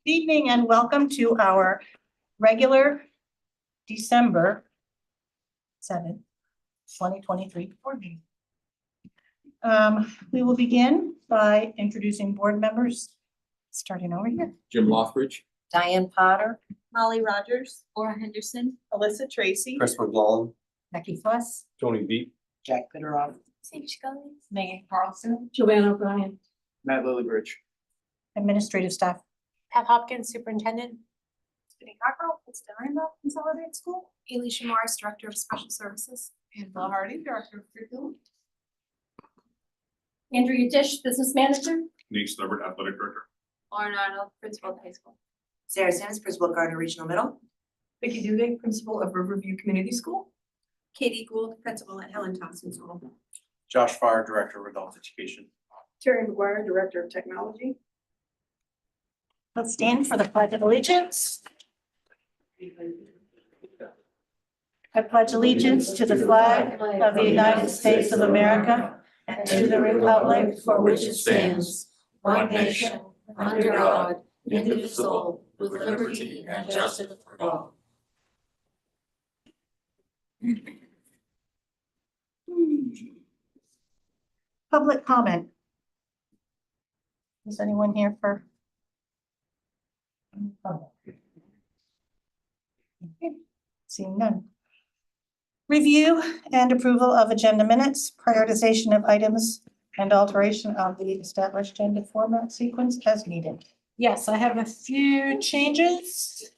Evening and welcome to our regular December 7th, 2023 board meeting. We will begin by introducing board members, starting over here. Jim Lothridge. Diane Potter, Molly Rogers, Laura Henderson, Alyssa Tracy, Chris McLaughlin. Becky Fuss, Tony Beat. Jack Fitteroff. Sadie Scully, Megan Carlson, Joanne O'Brien, Matt Lillibridge. administrative staff. Pat Hopkins, Superintendent, Jenny Cockrell, Winston Rainbow Consolidated School, Alicia Morris, Director of Special Services, and Bill Hardy, Director of Curriculum. Andrea Dish, Business Manager, Nate Stubbard, Athletic Director. Lauren Arnold, Principal of High School. Sarah Sims, Principal of Gardner Regional Middle. Vicky Dudig, Principal of Riverview Community School. Katie Gould, Principal at Helen Thompson School. Josh Farr, Director of Adult Education. Terry McGuire, Director of Technology. Let's stand for the Pledge of Allegiance. I pledge allegiance to the flag of the United States of America and to the republic for which it stands, one nation, under God, indivisible, with liberty and justice for all. Public comment. Is anyone here for? Okay, seeing none. Review and approval of agenda minutes, prioritization of items, and alteration of the established agenda format sequence as needed. Yes, I have a few changes.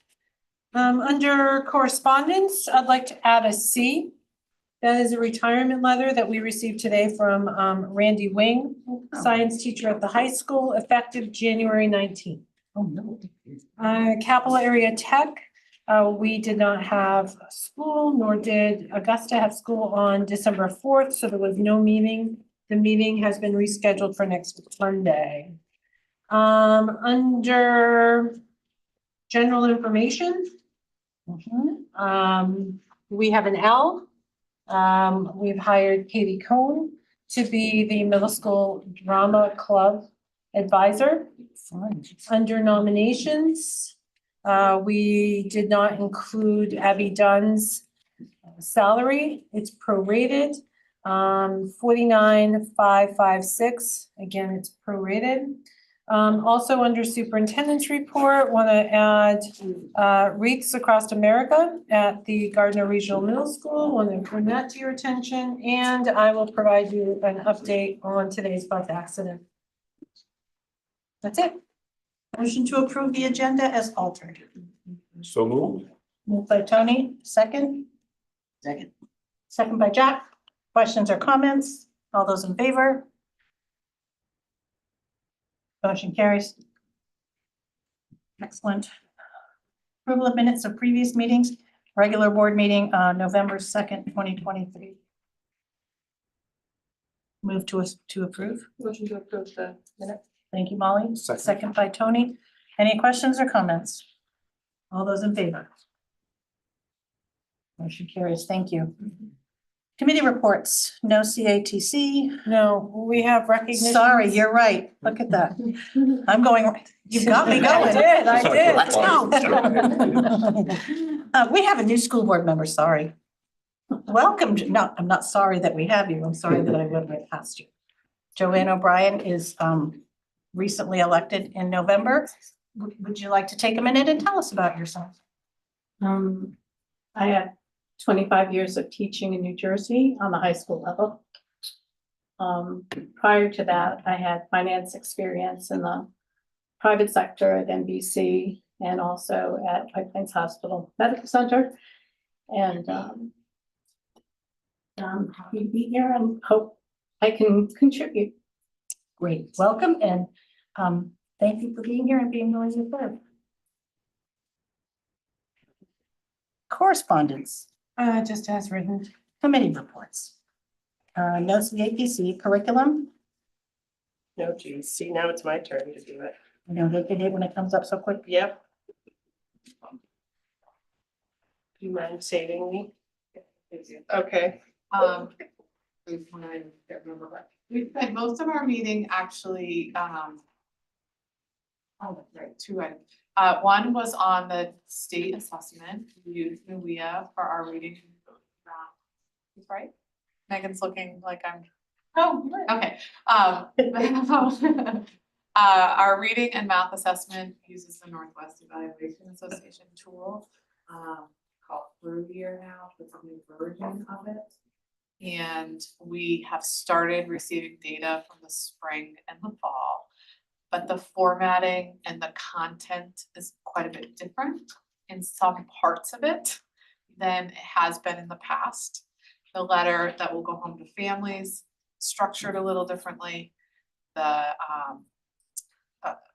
Under correspondence, I'd like to add a C. That is a retirement letter that we received today from Randy Wing, science teacher at the high school, effective January 19th. Oh, no. Capital Area Tech, we did not have school, nor did Augusta have school on December 4th, so there was no meeting. The meeting has been rescheduled for next Monday. Under general information, we have an L. We've hired Katie Cohn to be the middle school drama club advisor. Fine. Under nominations, we did not include Abby Dunn's salary. It's prorated, 49,556. Again, it's prorated. Also under superintendent's report, want to add wreaths across America at the Gardner Regional Middle School. Want to bring that to your attention, and I will provide you an update on today's bus accident. That's it. Motion to approve the agenda as altered. So moved. Moved by Tony, second. Second. Second by Jack. Questions or comments? All those in favor? Motion carries. Excellent. Approval of minutes of previous meetings, regular board meeting, November 2nd, 2023. Move to approve. Motion to approve the minutes. Thank you, Molly. Second. Second by Tony. Any questions or comments? All those in favor? Motion carries. Thank you. Committee reports, no CATC. No, we have recognition. Sorry, you're right. Look at that. I'm going, you've got me going. I did. Let's go. We have a new school board member, sorry. Welcome, no, I'm not sorry that we have you. I'm sorry that I went right past you. Joanne O'Brien is recently elected in November. Would you like to take a minute and tell us about yourself? I have 25 years of teaching in New Jersey on the high school level. Prior to that, I had finance experience in the private sector at NBC and also at White Plains Hospital Medical Center. And I'm happy to be here and hope I can contribute. Great, welcome, and thank you for being here and being willing to serve. Correspondence. Just as written. Committee reports. No CAPC curriculum. No, geez, see, now it's my turn to do it. You know, they did it when it comes up so quick. Yep. Do you mind saving me? Okay. We spent most of our meeting actually, oh, right, two items. One was on the state assessment, we used NUIA for our reading. Right? Megan's looking like I'm, Oh, right. okay. Our reading and math assessment uses the Northwest Evaluation Association tool, called Year now, it's a new version of it. And we have started receiving data from the spring and the fall. But the formatting and the content is quite a bit different in some parts of it than it has been in the past. The letter that will go home to families, structured a little differently. The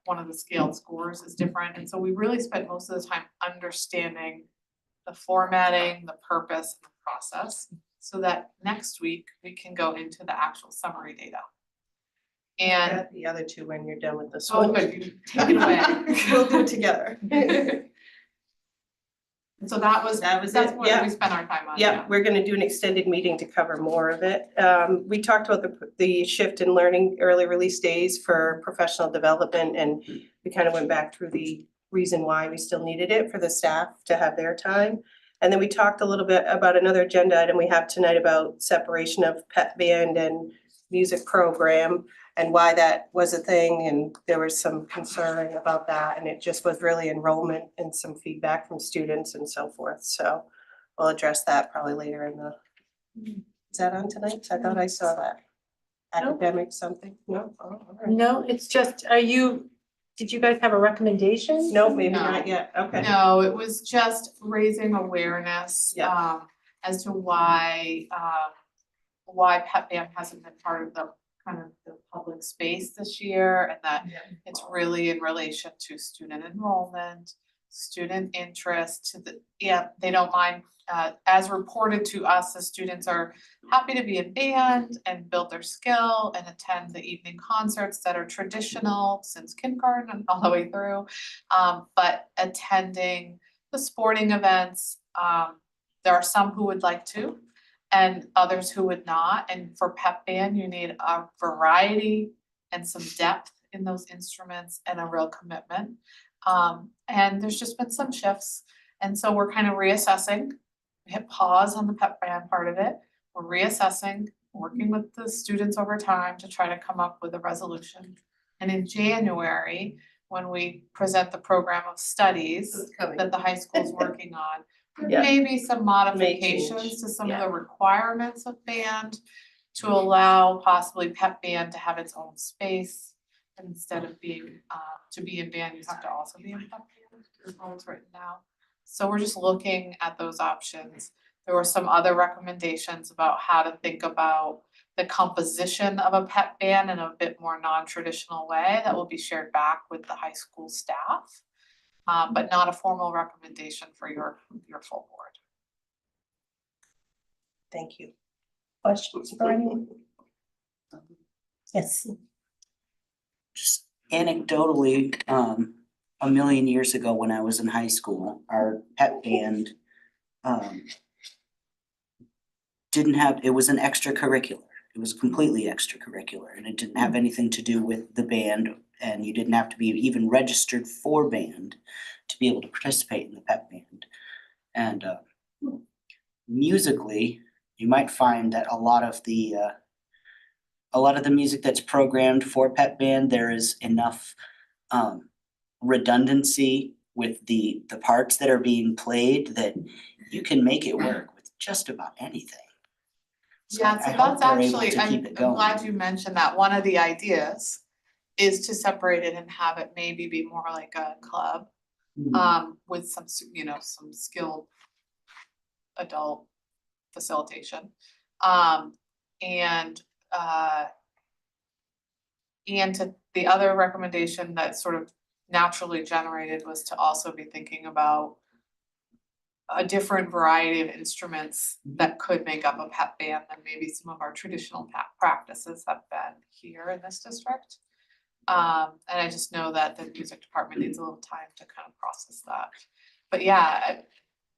one of the scaled scores is different, and so we really spent most of the time understanding the formatting, the purpose, and the process, so that next week we can go into the actual summary data. And Add the other two when you're done with this oh, one. good, you take it away. We'll do it together. So that was That's what yeah. we spent our time on. Yeah, we're gonna do an extended meeting to cover more of it. We talked about the shift in learning early release days for professional development, and we kind of went back through the reason why we still needed it for the staff to have their time. And then we talked a little bit about another agenda item we have tonight about separation of pep band and music program and why that was a thing, and there was some concern about that, and it just was really enrollment and some feedback from students and so forth, so we'll address that probably later in the, is that on tonight? I thought I saw that. No. Academic something, no? Oh, all right. No, it's just, did you guys have a recommendation? No, maybe No. not yet, okay. No, it was just raising awareness, Yeah. as to why pep band hasn't been part of the kind of the public space this year, and that it's really in relation to student enrollment, student interest, to the, they don't mind, as reported to us, the students are happy to be in band and build their skill and attend the evening concerts that are traditional since kindergarten and all the way through. But attending the sporting events, there are some who would like to, and others who would not. And for pep band, you need a variety and some depth in those instruments and a real commitment. And there's just been some shifts. And so we're kind of reassessing. We hit pause on the pep band part of it. We're reassessing, working with the students over time to try to come up with a resolution. And in January, when we present the program of studies that the high school is working on, Yeah. maybe some modifications to some of the requirements of band to allow possibly pep band to have its own space. Instead of being, to be in band, you have to also be in pep band, is how it's written now. So we're just looking at those options. There were some other recommendations about how to think about the composition of a pep band in a bit more non-traditional way that will be shared back with the high school staff. But not a formal recommendation for your full board. Thank you. Questions for anyone? Yes. Just anecdotally, a million years ago when I was in high school, our pep band didn't have, it was an extracurricular. It was completely extracurricular, and it didn't have anything to do with the band, and you didn't have to be even registered for band to be able to participate in the pep band. And musically, you might find that a lot of the music that's programmed for pep band, there is enough redundancy with the parts that are being played that you can make it work with just about anything. Yeah, so I hope that's they're able actually, to I'm keep it going. glad you mentioned that. One of the ideas is to separate it and have it maybe be more like a club, with some, some skilled adult facilitation. And to the other recommendation that sort of naturally generated was to also be thinking about a different variety of instruments that could make up a pep band than maybe some of our traditional practices have been here in this district. And I just know that the music department needs a little time to kind of process that. But yeah,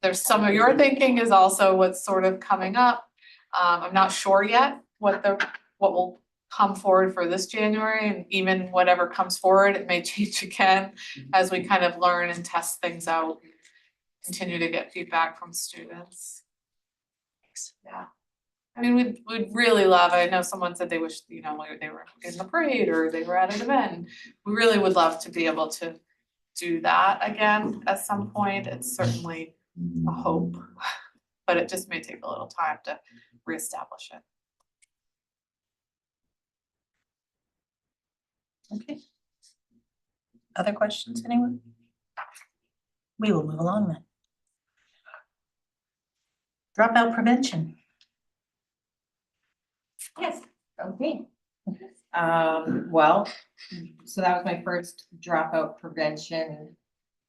there's some of your thinking is also what's sort of coming up. I'm not sure yet what will come forward for this January, and even whatever comes forward, it may change again as we kind of learn and test things out, continue to get feedback from students. Yeah. I mean, we'd really love, I know someone said they wish, you know, they were in the parade or they were at an event. We really would love to be able to do that again at some point. It's certainly a hope, but it just may take a little time to reestablish it. Okay. Other questions, anyone? We will move along then. Dropout prevention. Yes, okay. Well, so that was my first dropout prevention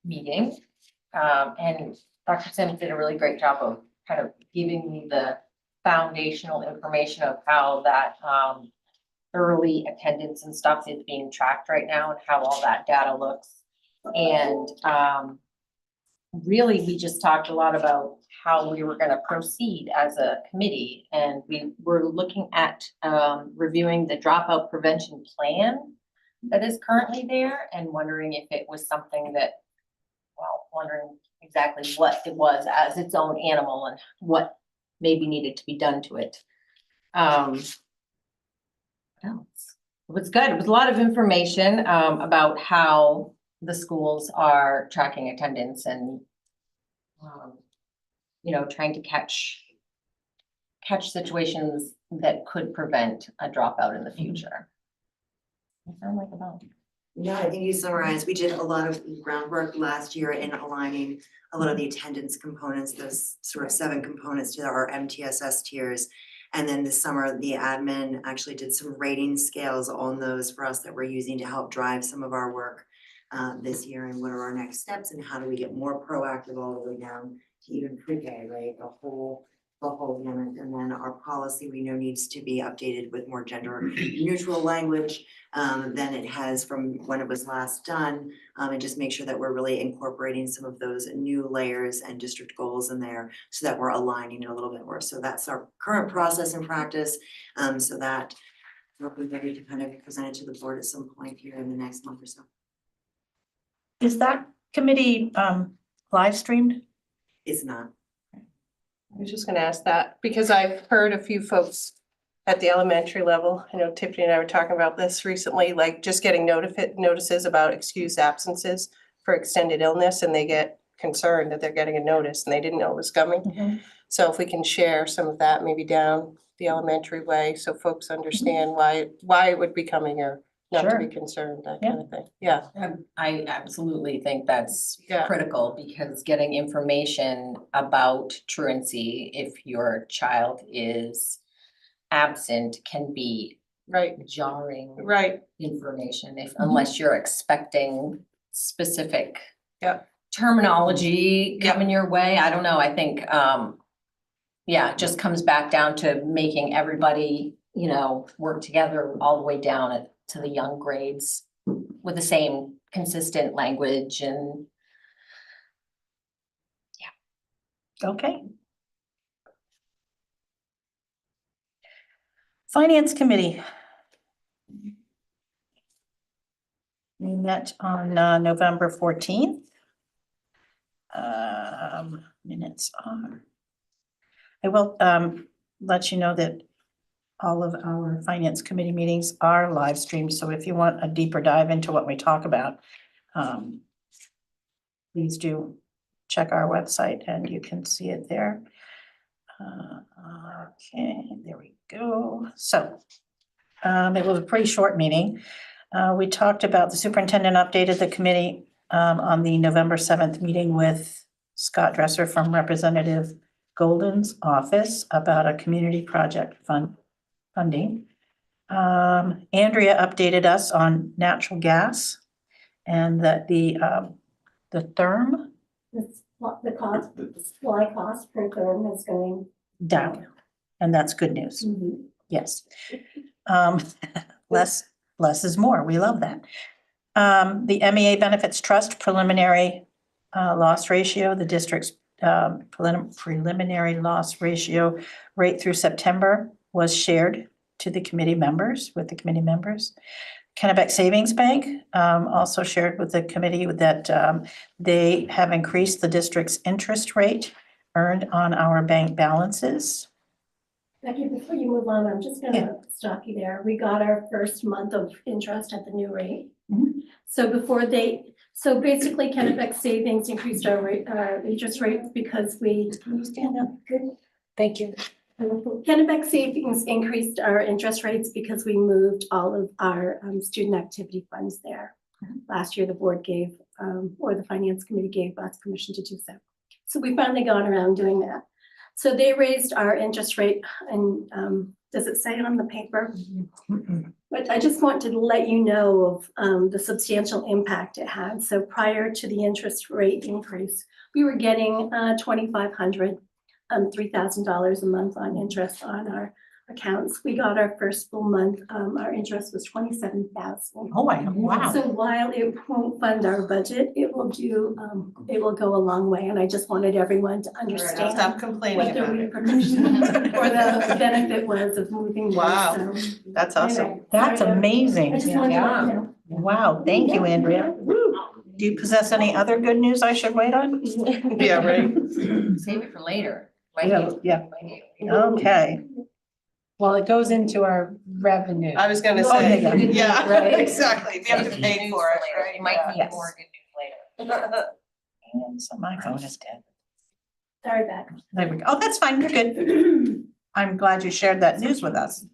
meeting. And Dr. Sims did a really great job of kind of giving me the foundational information of how that early attendance and stuff is being tracked right now and how all that data looks. And really, we just talked a lot about how we were gonna proceed as a committee. And we were looking at reviewing the dropout prevention plan that is currently there and wondering if it was something that, well, wondering exactly what it was as its own animal and what maybe needed to be done to it. What else? It was good. It was a lot of information about how the schools are tracking attendance and you know, trying to catch situations that could prevent a dropout in the future. What sound like about? No, I think you summarized, we did a lot of groundwork last year in aligning a lot of the attendance components, those sort of 7 components to our MTSS tiers. And then this summer, the admin actually did some rating scales on those for us that we're using to help drive some of our work this year, and what are our next steps and how do we get more proactive all the way down to even pre-K, right? The whole gamut. And then our policy we know needs to be updated with more gender neutral language than it has from when it was last done, and just make sure that we're really incorporating some of those new layers and district goals in there so that we're aligning it a little bit more. So that's our current process and practice, so that we'll be ready to kind of present it to the board at some point here in the next month or so. Is that committee live streamed? It's not. I was just gonna ask that, because I've heard a few folks at the elementary level, I know Tiffany and I were talking about this recently, like just getting notices about excused absences for extended illness, and they get concerned that they're getting a notice and they didn't know it was coming. So if we can share some of that maybe down the elementary way, so folks understand why it would be coming, or not to be Sure. concerned, that kind of thing. Yeah, I absolutely think that's Yeah. critical, because getting information about truancy, if your child is absent, can be right, jarring right. information if, unless you're expecting specific Yeah. terminology Yeah. coming your way. I don't know, I think, yeah, it just comes back down to making everybody, you know, work together all the way down to the young grades with the same consistent language and Okay. Finance Committee. We met on November 14th. Minutes are. I will let you know that all of our Finance Committee meetings are live streamed, so if you want a deeper dive into what we talk about, please do check our website and you can see it there. Okay, there we go. So it was a pretty short meeting. We talked about, the superintendent updated the committee on the November 7th meeting with Scott Dresser from Representative Golden's office about a community project funding. Andrea updated us on natural gas and that the therm The cost, the supply cost per therm is going down, and that's good news. Mhm. Yes. Less is more. We love that. The MEA Benefits Trust preliminary loss ratio, the district's preliminary loss ratio rate through September was shared to the committee members, with the committee members. Kennebec Savings Bank also shared with the committee that they have increased the district's interest rate earned on our bank balances. Becky, before you move on, I'm just Yeah. gonna stop you there. We got our first month of interest at the new rate. Mhm. So basically Kennebec Savings increased our rate, interest rates because we. Can you stand up? Good. Thank you. Kennebec Savings increased our interest rates because we moved all of our student activity funds there. Last year, the board gave, or the finance committee gave us permission to do so. So we finally got around doing that. So they raised our interest rate and does it say on the paper? But I just want to let you know of the substantial impact it had. So prior to the interest rate increase, we were getting $2,500, $3,000 a month on interest on our accounts. We got our first full month, our interest was $27,000. Oh, wow. So while it won't fund our budget, it will go a long way, and I just wanted everyone to understand Stop complaining what the about it. repercussion or the benefit was of moving. there. Wow. So, That's awesome. anyway, That's sorry, amazing. I just wanted to let you know. Wow, thank you, Andrea. Do you possess any other good news I should wait on? Yeah, right. Save it for later. Yeah. Okay. Well, it goes into our revenue. I was gonna Oh, say, yeah. yeah, Right. exactly. We have to pay for it, right? You might need Yes. more good news later. And so my phone is dead. Sorry, Beck. There we go. Oh, that's fine, you're good. I'm glad you shared that news with us.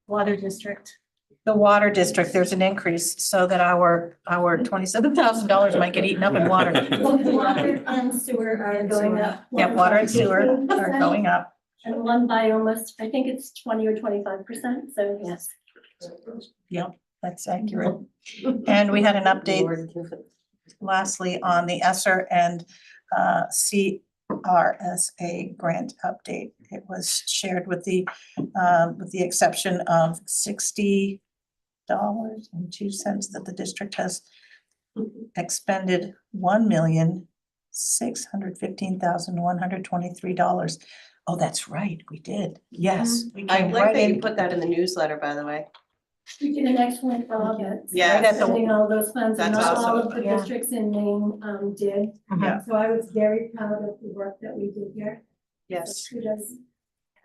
Water district. The water district, there's an increase so that our $27,000 might get eaten up in water. Well, water and sewer are going up. Yeah, water and sewer are going up. And one by almost, I think it's 20 or 25%, so yes. That's accurate. And we had an update lastly on the ESSER and CRSA grant update. It was shared with the exception of $60.02 that the district has expended $1,615,123. Oh, that's right, we did. Yes. we I came like right that you in. put that in the newsletter, by the way. We did an excellent job at Yes. spending all those funds, and That's not all awesome. of the Yeah. districts in Maine did. Yeah. So I was very proud of the work that we did here. Yes. So kudos.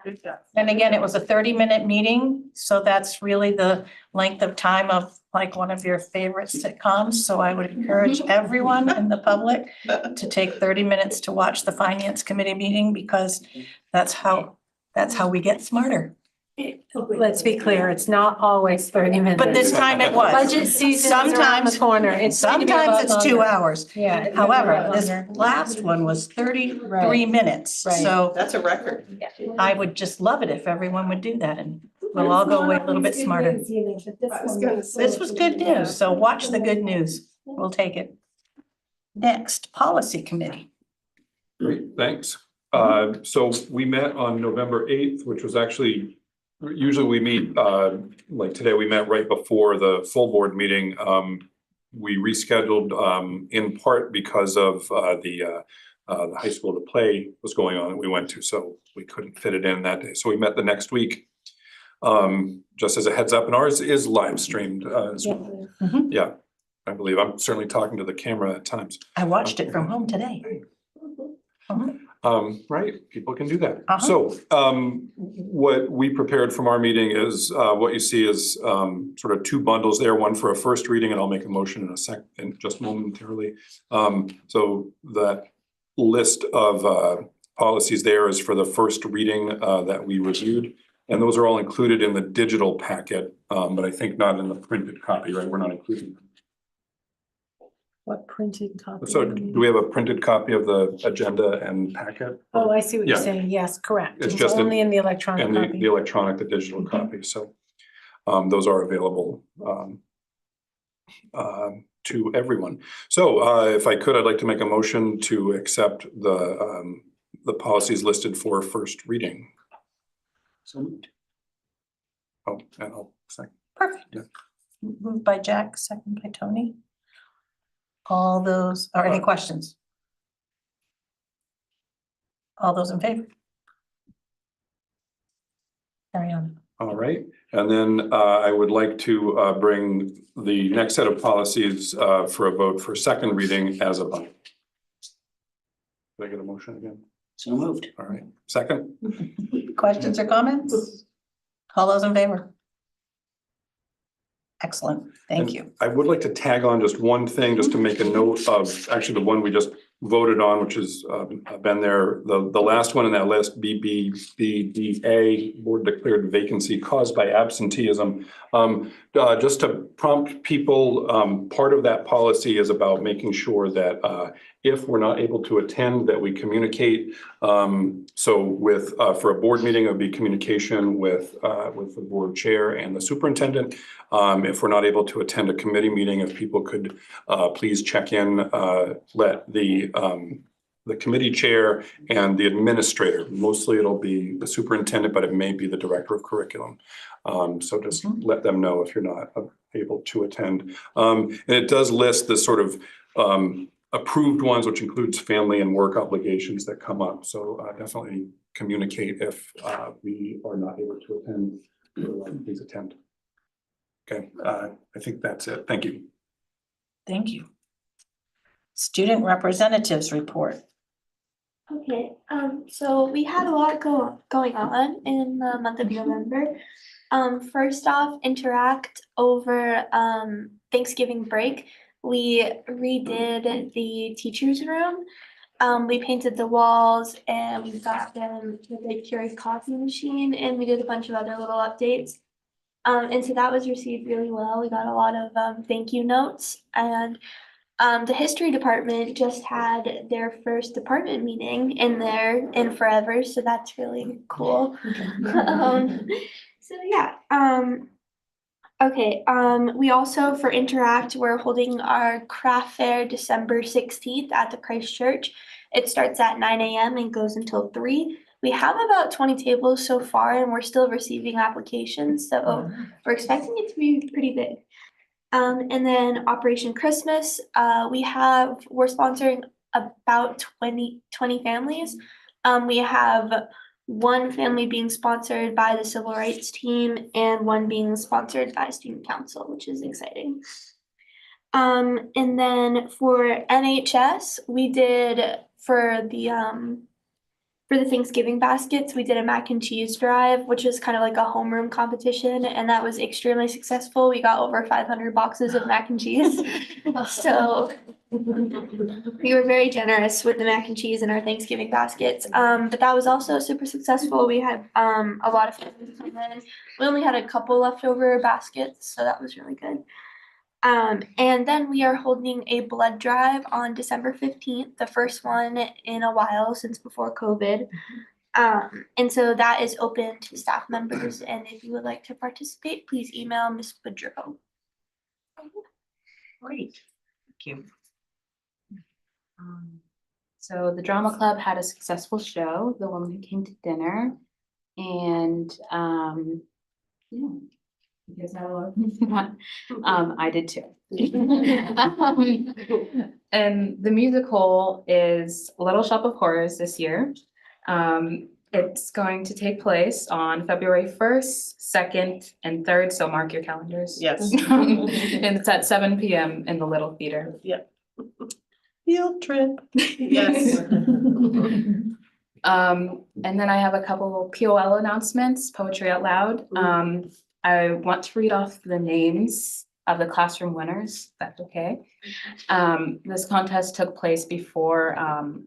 Good job. And again, it was a 30-minute meeting, so that's really the length of time of like one of your favorite sitcoms. So I would encourage everyone in the public to take 30 minutes to watch the finance committee meeting, because that's how we get smarter. Let's be clear, it's not always 30 minutes. But this time it was. Budget season is around the Sometimes- corner. It's going to be a lot Sometimes it's 2 longer. hours. Yeah. it's gonna be a However, lot this longer. last one was 33 Right. minutes. Right. So That's a record. I would just love it if everyone would do that, and we'll all go away a little bit smarter. It's not always good news either, but I was one gonna was say- This was good news, so watch the good news. We'll take it. Next, policy committee. Great, thanks. So we met on November 8th, which was actually, usually we meet, like today, we met right before the full board meeting. We rescheduled in part because of the high school, the play was going on that we went to, so we couldn't fit it in that day. So we met the next week. Just as a heads up, and ours is live streamed. Yeah, I believe. I'm certainly talking to the camera at times. I watched it from home today. Right, people can do that. Uh-huh. So, what we prepared from our meeting is, what you see is, sort of two bundles there, one for a first reading, and I'll make a motion in just momentarily. So that list of, policies there is for the first reading, that we reviewed. And those are all included in the digital packet, but I think not in the printed copy, right? We're not including them. What printed copy? So do we have a printed copy of the agenda and packet? Oh, I see what you're Yeah. saying. Yes, correct. It's It's just a- only in the electronic And the copy. electronic, the digital copy, so those are available to everyone. So if I could, I'd like to make a motion to accept the policies listed for first reading. So moved. Oh, and I'll second. Perfect. Yeah. Moved by Jack, second by Tony. All those, or any questions? All those in favor? carry on. All right, and then I would like to bring the next set of policies for a vote for second reading as a bundle. Did I get a motion again? So moved. All right, second? Questions or comments? All those in favor? Excellent, thank you. I would like to tag on just one thing, just to make a note of actually the one we just voted on, which has been there, the last one in that list, BBBDA, board declared vacancy caused by absenteeism. Just to prompt people, part of that policy is about making sure that if we're not able to attend, that we communicate. So with for a board meeting, it would be communication with the board chair and the superintendent. If we're not able to attend a committee meeting, if people could please check in, let the committee chair and the administrator, mostly it'll be the superintendent, but it may be the director of curriculum. So just let them know if you're not able to attend. And it does list the sort of approved ones, which includes family and work obligations that come up. So definitely communicate if we are not able to attend, please attend. Okay, I think that's it. Thank you. Thank you. Student representatives report. Okay, so we had a lot going on in the month of November. First off, Interact over Thanksgiving break. We redid the teachers' room. We painted the walls and we got them the big Keurig coffee machine, and we did a bunch of other little updates. And so that was received really well. We got a lot of thank you notes, and the history department just had their first department meeting in forever, so that's really cool. So yeah, okay, we also for Interact, we're holding our craft fair December 16th at the Christ Church. It starts at 9 a.m. and goes until 3. We have about 20 tables so far, and we're still receiving applications, so we're expecting it to be pretty big. And then Operation Christmas, we're sponsoring about 20 families. We have one family being sponsored by the civil rights team and one being sponsored by student council, which is exciting. And then for NHS, we did for the Thanksgiving baskets, we did a mac and cheese drive, which is kind of like a homeroom competition, and that was extremely successful. We got over 500 boxes of mac and cheese. So we were very generous with the mac and cheese in our Thanksgiving baskets. But that was also super successful. We had a lot of families come in. We only had a couple leftover baskets, so that was really good. And then we are holding a blood drive on December 15th, the first one in a while since before COVID. And so that is open to staff members, and if you would like to participate, please email Ms. Boudreau. Great, thank you. So the drama club had a successful show, The Woman Who Came to Dinner, and yeah. You guys had a lot of fun. I did too. And the musical is Little Shop of Horrors this year. It's going to take place on February 1st, 2nd, and 3rd, so mark your calendars. Yes. And it's at 7 p.m. in the Little Theater. Field trip. Yes. And then I have a couple POL announcements, Poetry Out Loud. I want to read off the names of the classroom winners, if that's okay. This contest took place before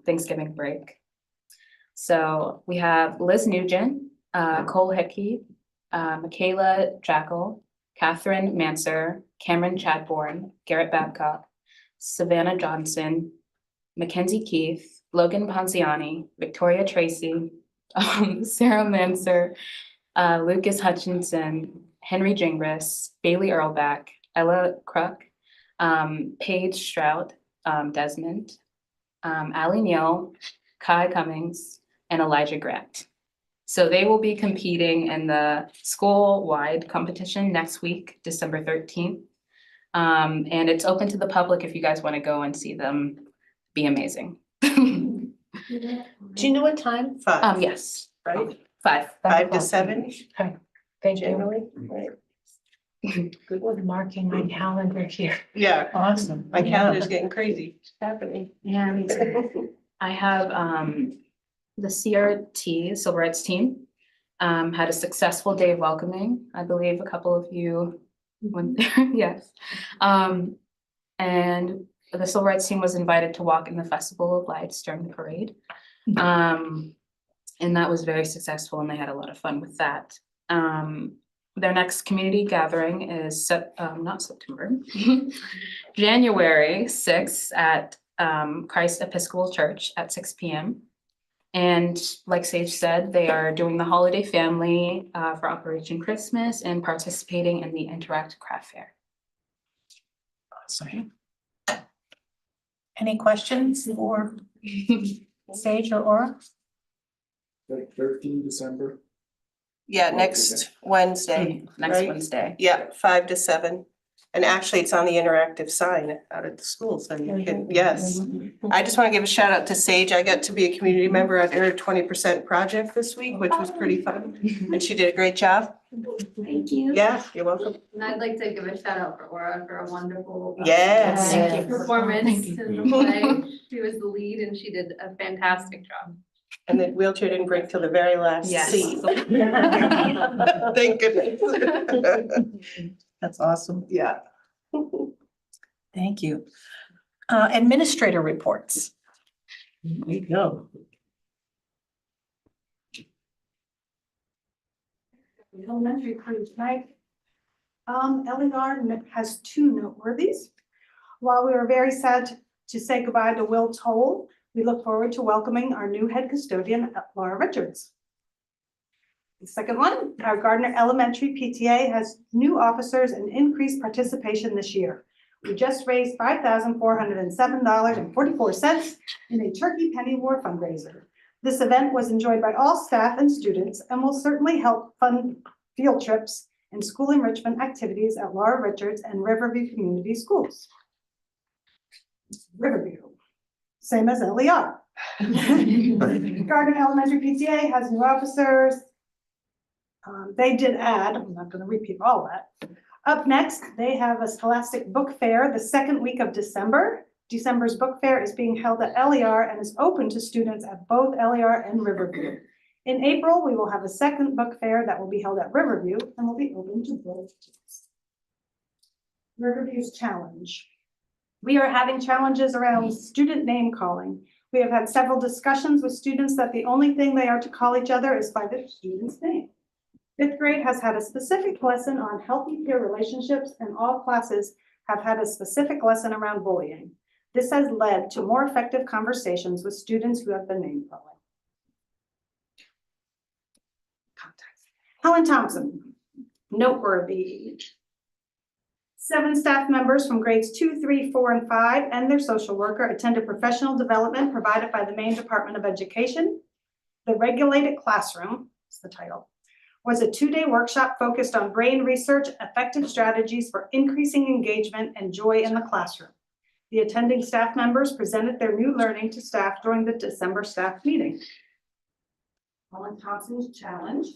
Thanksgiving break. So we have Liz Nugent, Cole Hickey, Michaela Jackal, Catherine Manser, Cameron Chadbourne, Garrett Babcock, Savannah Johnson, Mackenzie Keith, Logan Ponziani, Victoria Tracy, Sarah Manser, Lucas Hutchinson, Henry Gingras, Bailey Earlback, Ella Kruk, Paige Stroud, Desmond, Allie Neal, Kai Cummings, and Elijah Grant. So they will be competing in the school-wide competition next week, December 13th. And it's open to the public if you guys want to go and see them. Be amazing. Do you know what time? 5. Yes. Right? 5. 5 to 7 Thank you. generally, right? Good with marking my calendar here. Yeah, Awesome. my calendar's getting crazy. It's happening. And I have the CRT, Civil Rights Team, had a successful day of welcoming. I believe a couple of you went there, yes. And the Civil Rights Team was invited to walk in the Festival of Lights during the parade. And that was very successful and they had a lot of fun with that. Their next community gathering is not September, January 6th at Christ Episcopal Church at 6 p.m. And like Sage said, they are doing the holiday family for Operation Christmas and participating in the interactive craft fair. Awesome. Any questions for Sage or Aura? Like 13 December. Yeah, next Wednesday, Next right? Wednesday. Yeah, 5 to 7. And actually, it's on the interactive sign out at the school, so you can, yes. I just want to give a shout out to Sage. I got to be a community member at her 20% project this week, which was pretty fun. And she did a great job. Thank you. Yeah, you're welcome. And I'd like to give a shout out for Aura for a wonderful Yes. Thank you. performance Thank you. in the play. She was the lead and she did a fantastic job. And the wheelchair didn't break till the very last Yes. seat. Thank goodness. That's awesome. Yeah. Thank you. Administrator reports. There you go. Elementary crew tonight. LER has 2 noteworthies. While we were very sad to say goodbye to Will Toll, we look forward to welcoming our new head custodian, Laura Richards. The second one, our Gardner Elementary PTA has new officers and increased participation this year. We just raised $5,407.44 in a Turkey Penny War fundraiser. This event was enjoyed by all staff and students and will certainly help fund field trips and school enrichment activities at Laura Richards and Riverview Community Schools. Riverview, same as LER. Gardner Elementary PTA has new officers. They did add, I'm not going to repeat all that. Up next, they have a Scholastic Book Fair the second week of December. December's book fair is being held at LER and is open to students at both LER and Riverview. In April, we will have a second book fair that will be held at Riverview and will be open to both kids. Riverview's challenge. We are having challenges around student name calling. We have had several discussions with students that the only thing they are to call each other is by their student's name. 5th grade has had a specific lesson on healthy peer relationships, and all classes have had a specific lesson around bullying. This has led to more effective conversations with students who have been name calling. Helen Thompson, noteworthy. 7 staff members from grades 2, 3, 4, and 5 and their social worker attended professional development provided by the Maine Department of Education. The Regulated Classroom, is the title, was a 2-day workshop focused on brain research, effective strategies for increasing engagement and joy in the classroom. The attending staff members presented their new learning to staff during the December staff meeting. Helen Thompson's challenge.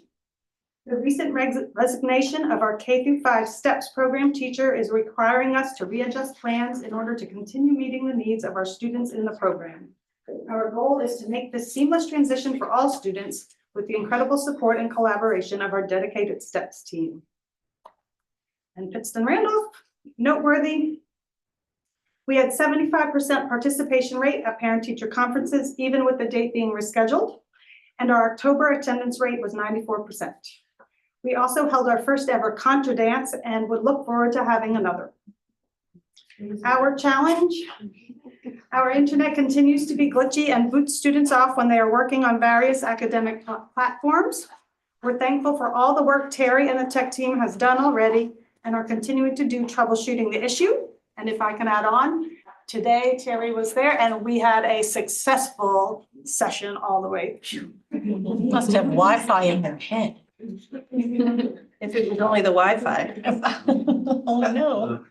The recent resignation of our K-5 STEPS program teacher is requiring us to readjust plans in order to continue meeting the needs of our students in the program. Our goal is to make this seamless transition for all students with the incredible support and collaboration of our dedicated STEPS team. And Pittston Randolph, noteworthy. We had 75% participation rate at parent-teacher conferences, even with the date being rescheduled, and our October attendance rate was 94%. We also held our first ever contra dance and would look forward to having another. Our challenge, our internet continues to be glitchy and boots students off when they are working on various academic platforms. We're thankful for all the work Terry and the tech team has done already and are continuing to do troubleshooting the issue. And if I can add on, today Terry was there and we had a successful session all the way through. Must have Wi-Fi in their head. If it was only the Wi-Fi. Oh, no.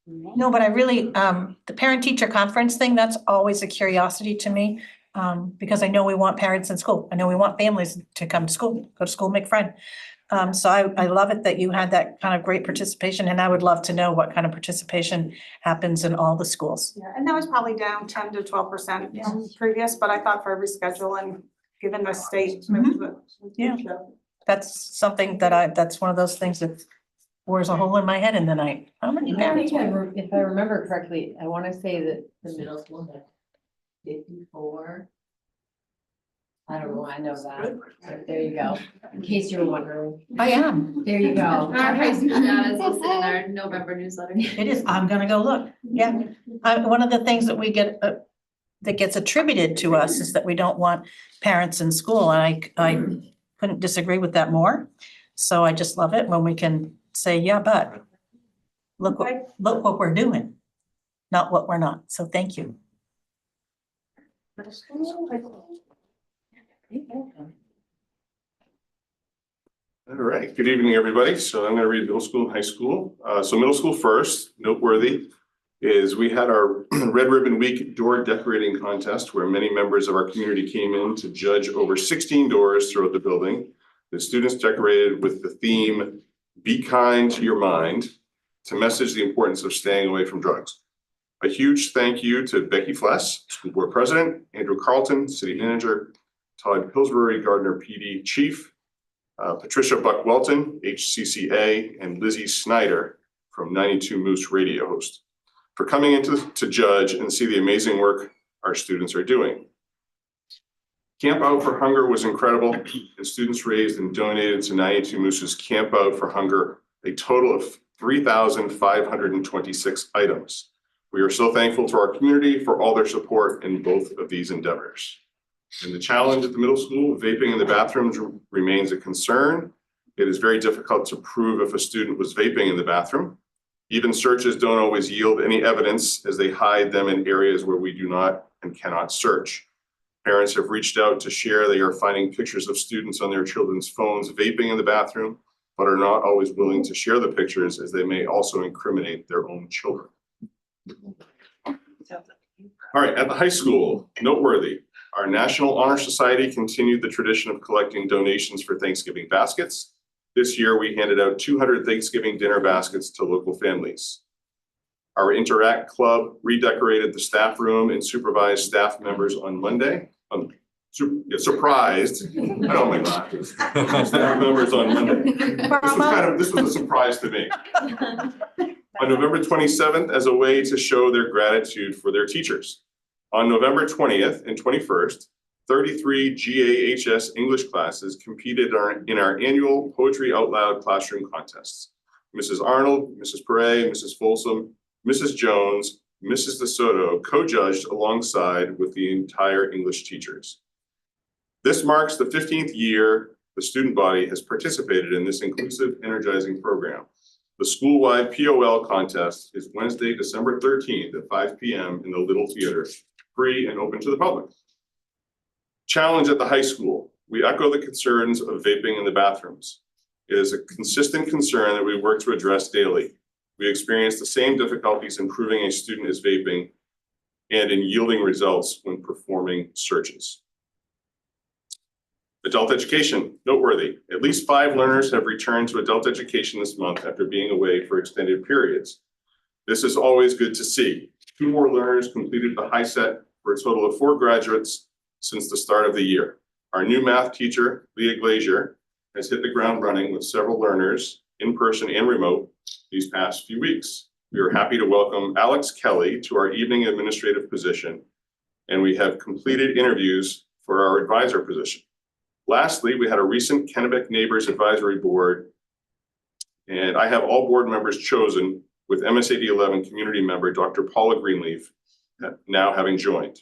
No, but I really, the parent-teacher conference thing, that's always a curiosity to me. because I know we want parents in school. I know we want families to come to school, go to school, make friends. So I love it that you had that kind of great participation, and I would love to know what kind of participation happens in all the schools. Yeah, and that was probably down 10 to 12% from previous, but I thought for every schedule and given the state. Yeah. That's something that that's one of those things that bores a hole in my head in the night. How many I parents? think if I remember correctly, I wanna say that the middle school had 54. I don't know, I know that, but there you go, in case you were wondering. I am. There you go. Our high school data is listed in our November newsletter. It is. I'm gonna go look. Yeah. One of the things that we get, that gets attributed to us is that we don't want parents in school, and I couldn't disagree with that more. So I just love it when we can say, yeah, but look what we're doing, not what we're not. So thank you. All right, good evening, everybody. So I'm going to read middle school and high school. So middle school first, noteworthy is we had our Red Ribbon Week door decorating contest where many members of our community came in to judge over 16 doors throughout the building. The students decorated with the theme, "Be kind to your mind," to message the importance of staying away from drugs. A huge thank you to Becky Fless, School Board President, Andrew Carlton, City Manager, Todd Pillsbury, Gardner PD Chief, Patricia Buck-Welton, HCCA, and Lizzie Snyder from 92 Moose Radio host, for coming in to judge and see the amazing work our students are doing. Camp Out for Hunger was incredible, and students raised and donated to 92 Moose's Camp Out for Hunger a total of 3,526 items. We are so thankful to our community for all their support in both of these endeavors. And the challenge at the middle school, vaping in the bathrooms remains a concern. It is very difficult to prove if a student was vaping in the bathroom. Even searches don't always yield any evidence, as they hide them in areas where we do not and cannot search. Parents have reached out to share they are finding pictures of students on their children's phones vaping in the bathroom, but are not always willing to share the pictures, as they may also incriminate their own children. All right, at the high school, noteworthy, our National Honor Society continued the tradition of collecting donations for Thanksgiving baskets. This year, we handed out 200 Thanksgiving dinner baskets to local families. Our Interact Club redecorated the staff room and supervised staff members on Monday. Surprised, I don't like glasses. Staff members on Monday. This was a surprise to me. On November 27th, as a way to show their gratitude for their teachers. On November 20th and 21st, 33 GAHS English classes competed in our annual Poetry Out Loud classroom contests. Mrs. Arnold, Mrs. Perret, Mrs. Folsom, Mrs. Jones, Mrs. DeSoto co-judged alongside with the entire English teachers. This marks the 15th year the student body has participated in this inclusive, energizing program. The school-wide POL contest is Wednesday, December 13th at 5 p.m. in the Little Theater, free and open to the public. Challenge at the high school. We echo the concerns of vaping in the bathrooms. It is a consistent concern that we work to address daily. We experience the same difficulties in proving a student is vaping and in yielding results when performing searches. Adult education, noteworthy. At least 5 learners have returned to adult education this month after being away for extended periods. This is always good to see. 2 more learners completed the high set for a total of 4 graduates since the start of the year. Our new math teacher, Leah Glazier, has hit the ground running with several learners in person and remote these past few weeks. We are happy to welcome Alex Kelly to our evening administrative position, and we have completed interviews for our advisor position. Lastly, we had a recent Kennebec Neighbors Advisory Board, and I have all board members chosen, with MSAD11 community member Dr. Paula Greenleaf now having joined.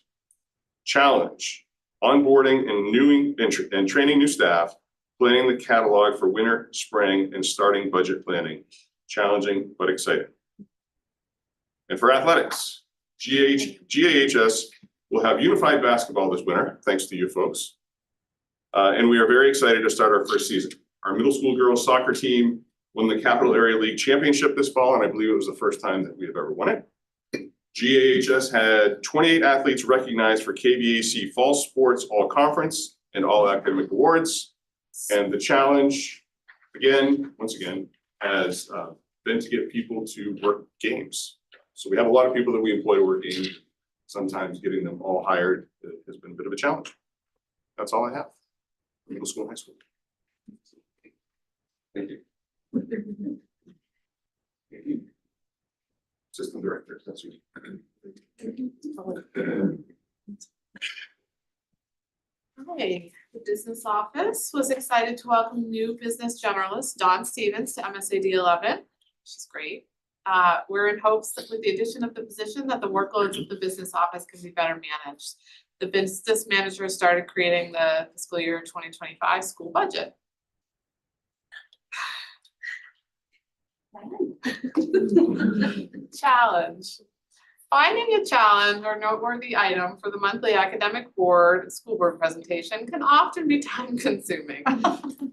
Challenge, onboarding and training new staff, planning the catalog for winter, spring, and starting budget planning. Challenging, but exciting. And for athletics, GAHS will have unified basketball this winter, thanks to you folks. And we are very excited to start our first season. Our middle school girls soccer team won the Capital Area League Championship this fall, and I believe it was the first time that we have ever won it. GAHS had 28 athletes recognized for KVAC Fall Sports All Conference and All Academic Awards. And the challenge, once again, has been to get people to work games. So we have a lot of people that we employ to work games. Sometimes getting them all hired has been a bit of a challenge. That's all I have. Middle school and high school. Thank you. Thank you. Assistant Director, that's you. Hi, the business office was excited to welcome new business generalist Dawn Stevens to MSAD11, which is great. We're in hopes that with the addition of the position that the workloads of the business office can be better managed. The business manager started creating the fiscal year 2025 school budget. Challenge. Finding a challenge or noteworthy item for the monthly academic board, school board presentation can often be time consuming.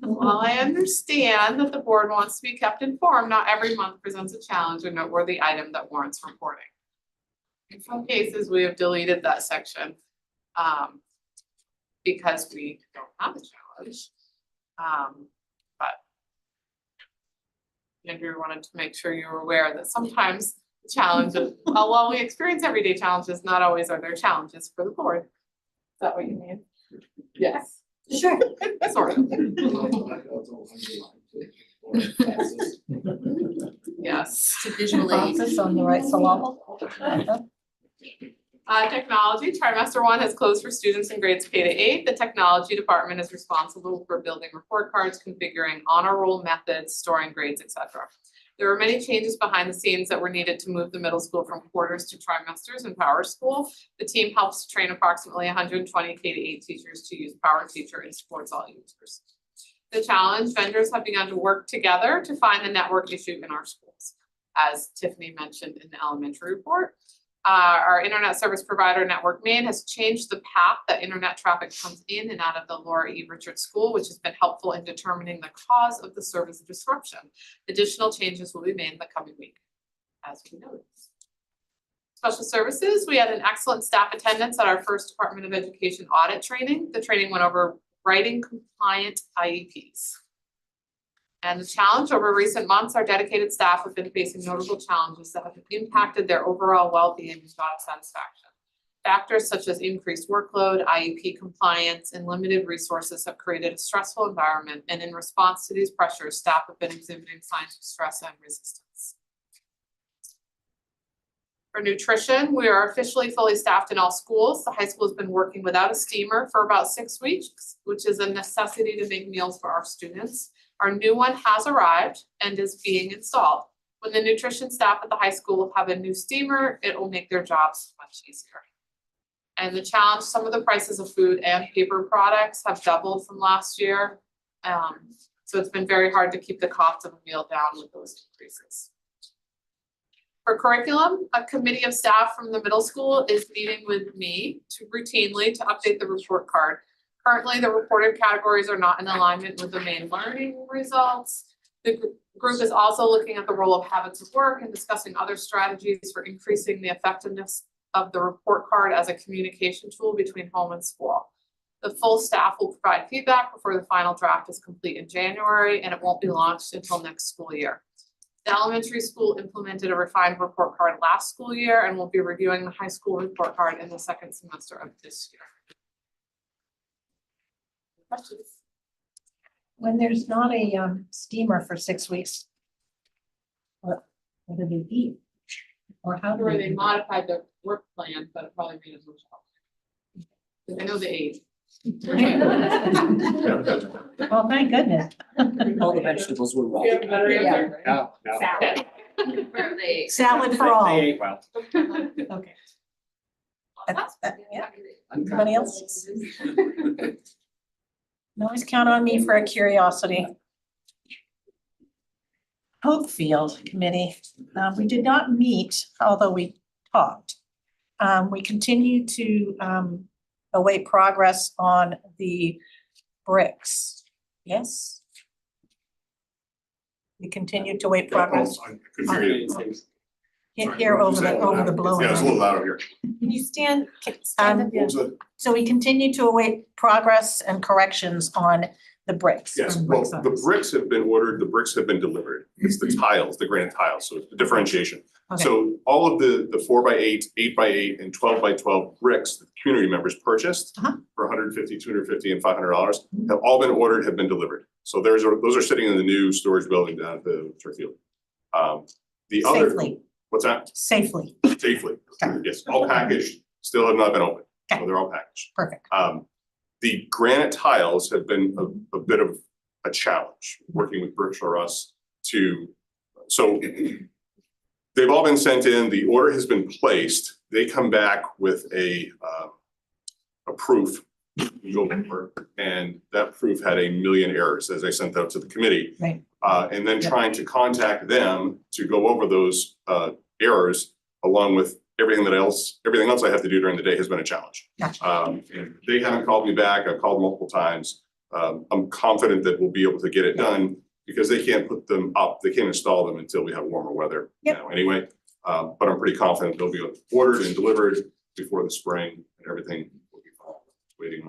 While I understand that the board wants to be kept informed, not every month presents a challenge or noteworthy item that warrants reporting. In some cases, we have deleted that section because we don't have a challenge. But Andrew wanted to make sure you were aware that sometimes the challenges, while we experience everyday challenges, not always are there challenges for the board. Is that what you mean? Yes. Sure. Sort of. Yes. To visual aids on the right syllable. Technology, trimester 1 has closed for students in grades K to 8. The technology department is responsible for building report cards, configuring honor roll methods, storing grades, etc. There were many changes behind the scenes that were needed to move the middle school from quarters to trimesters in Power School. The team helps train approximately 120 K to 8 teachers to use Power Teacher and supports all users. The challenge, vendors have begun to work together to find the network issue in our schools, as Tiffany mentioned in the elementary report. Our internet service provider, Network Maine, has changed the path that internet traffic comes in and out of the Laura E. Richards School, which has been helpful in determining the cause of the service disruption. Additional changes will be made in the coming week, as we noticed. Special services, we had an excellent staff attendance at our first Department of Education audit training. The training went over writing compliant IEPs. And the challenge over recent months, our dedicated staff have been facing notable challenges that have impacted their overall well-being and job satisfaction. Factors such as increased workload, IEP compliance, and limited resources have created a stressful environment, and in response to these pressures, staff have been exhibiting signs of stress and resistance. For nutrition, we are officially fully staffed in all schools. The high school has been working without a steamer for about 6 weeks, which is a necessity to make meals for our students. Our new one has arrived and is being installed. When the nutrition staff at the high school have a new steamer, it will make their jobs much easier. And the challenge, some of the prices of food and paper products have doubled from last year. So it's been very hard to keep the cost of a meal down with those increases. For curriculum, a committee of staff from the middle school is meeting with me routinely to update the report card. Currently, the reported categories are not in alignment with the main learning results. The group is also looking at the role of habits of work and discussing other strategies for increasing the effectiveness of the report card as a communication tool between home and school. The full staff will provide feedback before the final draft is complete in January, and it won't be launched until next school year. The elementary school implemented a refined report card last school year and will be reviewing the high school report card in the second semester of this year. Questions? When there's not a steamer for 6 weeks, what do they eat? Or how do Or they? they modified their work plan, but it probably made it much helpful. I know the age. Well, thank goodness. All the vegetables were raw. You have a better answer? No, no. Salad. Salad for all. They ate well. Okay. Yeah. Anybody else? Always count on me for a curiosity. Hopefield Committee, we did not meet, although we talked. We continue to await progress on the bricks. Yes? We continue to await progress. I couldn't hear you. Here over the blower. Yeah, it's a little loud over here. Can you stand up? What was the? So we continue to await progress and corrections on the bricks. Yes, from well, Bricks the Office. bricks have been ordered, the bricks have been delivered. It's the tiles, the granite tiles, so it's the differentiation. Okay. So all of the 4x8, 8x8, and 12x12 bricks that the community members purchased for $150, $250, and $500 have all been ordered, have been delivered. So those are sitting in the new storage building down at the turf field. The other. Safely. What's that? Safely. Safely, yes, all packaged, still have not been opened, so they're all packaged. Perfect. The granite tiles have been a bit of a challenge, working with Berkshire Russ so they've all been sent in, the order has been placed, they come back with a proof, and that proof had 1 million errors as I sent out to the committee. Right. And then trying to contact them to go over those errors along with everything else I have to do during the day has been a challenge. Gotcha. And they haven't called me back. I've called multiple times. I'm confident that we'll be able to get it done because they can't put them up. They can't install them until we have warmer weather now anyway. But I'm pretty confident they'll be ordered and delivered before the spring and everything will be fine. Waiting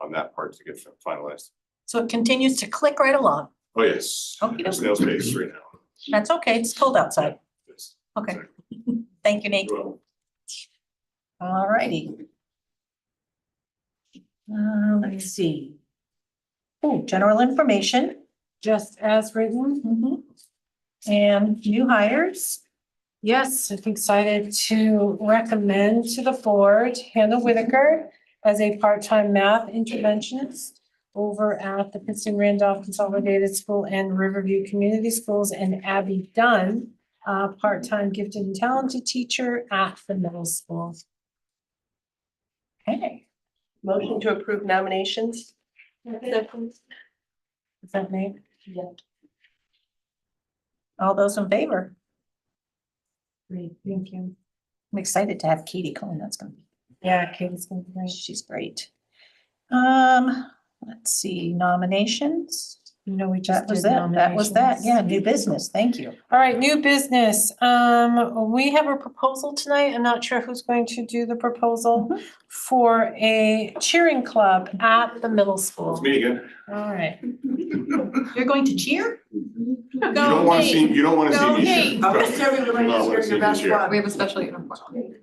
on that part to get finalized. So it continues to click right along. Oh, yes. Okey-doke. Snail's pace right now. That's okay. It's cold outside. Yes. Okay. Thank you, Nate. You're welcome. All righty. Let's see. Oh, general information. Just as written. Mhm. And new hires. Yes, I'm excited to recommend to the board Hannah Whitaker as a part-time math interventionist over at the Pittston Randolph Consolidated School and Riverview Community Schools, and Abby Dunn, a part-time gifted and talented teacher at the middle school. Okay. Motion to approve nominations. Is that name? Yeah. All those in favor? Great, thank you. I'm excited to have Katie Cohen. That's gonna be, Yeah, Katie's been great. she's great. Let's see, nominations. You know, we just That was did that. That was that. nominations. Yeah, new business. Thank you. All right, new business. We have a proposal tonight. I'm not sure who's going to do the proposal for a cheering club at the middle school. It's me again. All right. You're going to cheer? You don't wanna see me cheer. Go Trust me. We have a special uniform.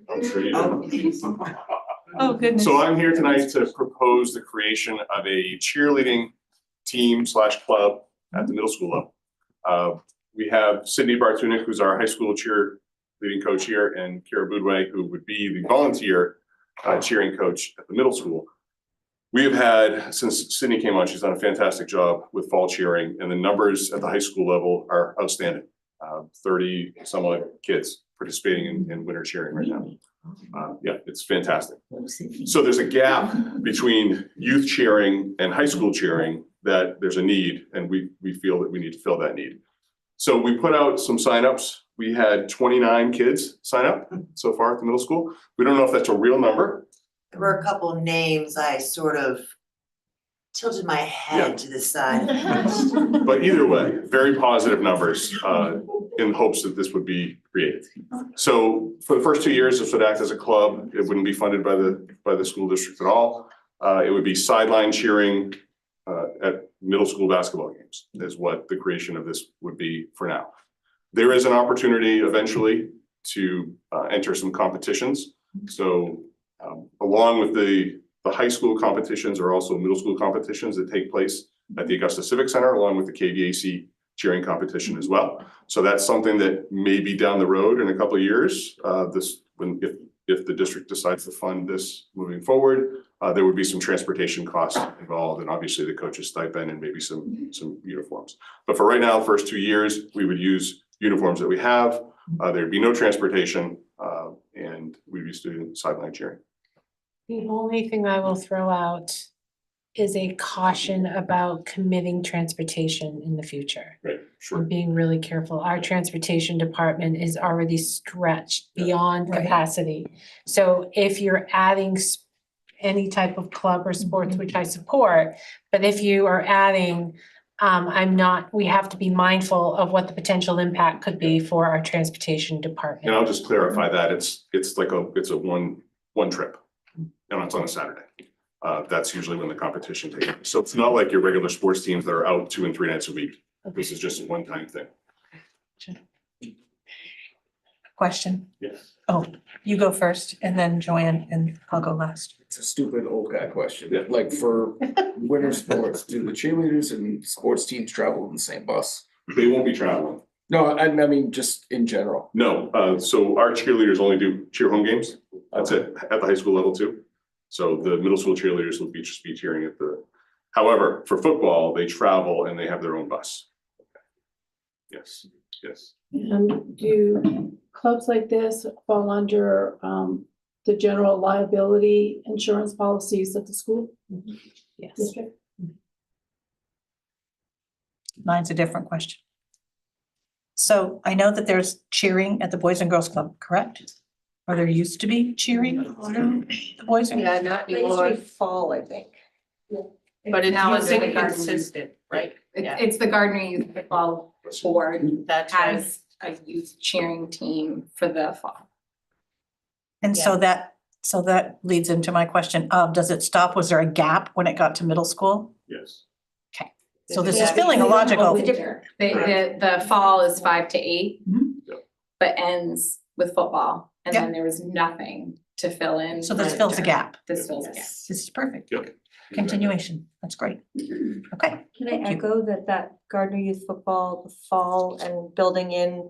I'm sure you do. Oh, goodness. So I'm here tonight to propose the creation of a cheerleading team / club at the middle school level. We have Sydney Bartunik, who's our high school cheerleading coach here, and Kara Boudway, who would be the volunteer cheering coach at the middle school. We have had, since Sydney came on, she's done a fantastic job with fall cheering, and the numbers at the high school level are outstanding. 30 some odd kids participating in winter cheering right now. Yeah, it's fantastic. So there's a gap between youth cheering and high school cheering that there's a need, and we feel that we need to fill that need. So we put out some signups. We had 29 kids sign up so far at the middle school. We don't know if that's a real number. There were a couple of names I sort of tilted my head to the side. But either way, very positive numbers in hopes that this would be created. So for the first 2 years, this would act as a club. It wouldn't be funded by the school district at all. It would be sideline cheering at middle school basketball games is what the creation of this would be for now. There is an opportunity eventually to enter some competitions. So along with the high school competitions are also middle school competitions that take place at the Augusta Civic Center, along with the KVAC cheering competition as well. So that's something that may be down the road in a couple of years. If the district decides to fund this moving forward, there would be some transportation costs involved, and obviously the coach's stipend and maybe some uniforms. But for right now, the first 2 years, we would use uniforms that we have. There'd be no transportation, and we'd be doing sideline cheering. The only thing I will throw out is a caution about committing transportation in the future. Right, sure. We're being really careful. Our transportation department is already stretched beyond capacity. So if you're adding any type of club or sports, which I support, but if you are adding we have to be mindful of what the potential impact could be for our transportation department. And I'll just clarify that it's a one trip and it's on a Saturday. That's usually when the competition takes place. So it's not like your regular sports teams that are out 2 and 3 nights a week. This is just a one-time thing. Question. Yes. Oh, you go first and then Joanne and I'll go last. It's a stupid old guy question. Like for winter sports, do the cheerleaders and sports teams travel in the same bus? They won't be traveling. No, I mean, just in general. No, so our cheerleaders only do cheer home games. That's it, at the high school level too. So the middle school cheerleaders will just be cheering at the, however, for football, they travel and they have their own bus. Yes, yes. And do clubs like this fall under the general liability insurance policies of the school Yes. district? Mine's a different question. So I know that there's cheering at the Boys and Girls Club, correct? Or there used to be cheering at the Boys and. Yeah, not anymore. Fall, I think. But it's Now using under the garden. consistent, right? It's, it's the Gardner Youth Football Board That's right. has a youth cheering team for the fall. And so that leads into my question of, does it stop? Was there a gap when it got to middle school? Yes. So this is Yeah. filling a logical. The fall is 5 to 8. Mhm. But ends with football, and Yep. then there was nothing to fill in. So this for fills a winter. gap. This fills a gap. This is perfect. Yep. Continuation. That's great. Okay. Can I Thank you. echo that Gardner Youth Football, the fall and building in,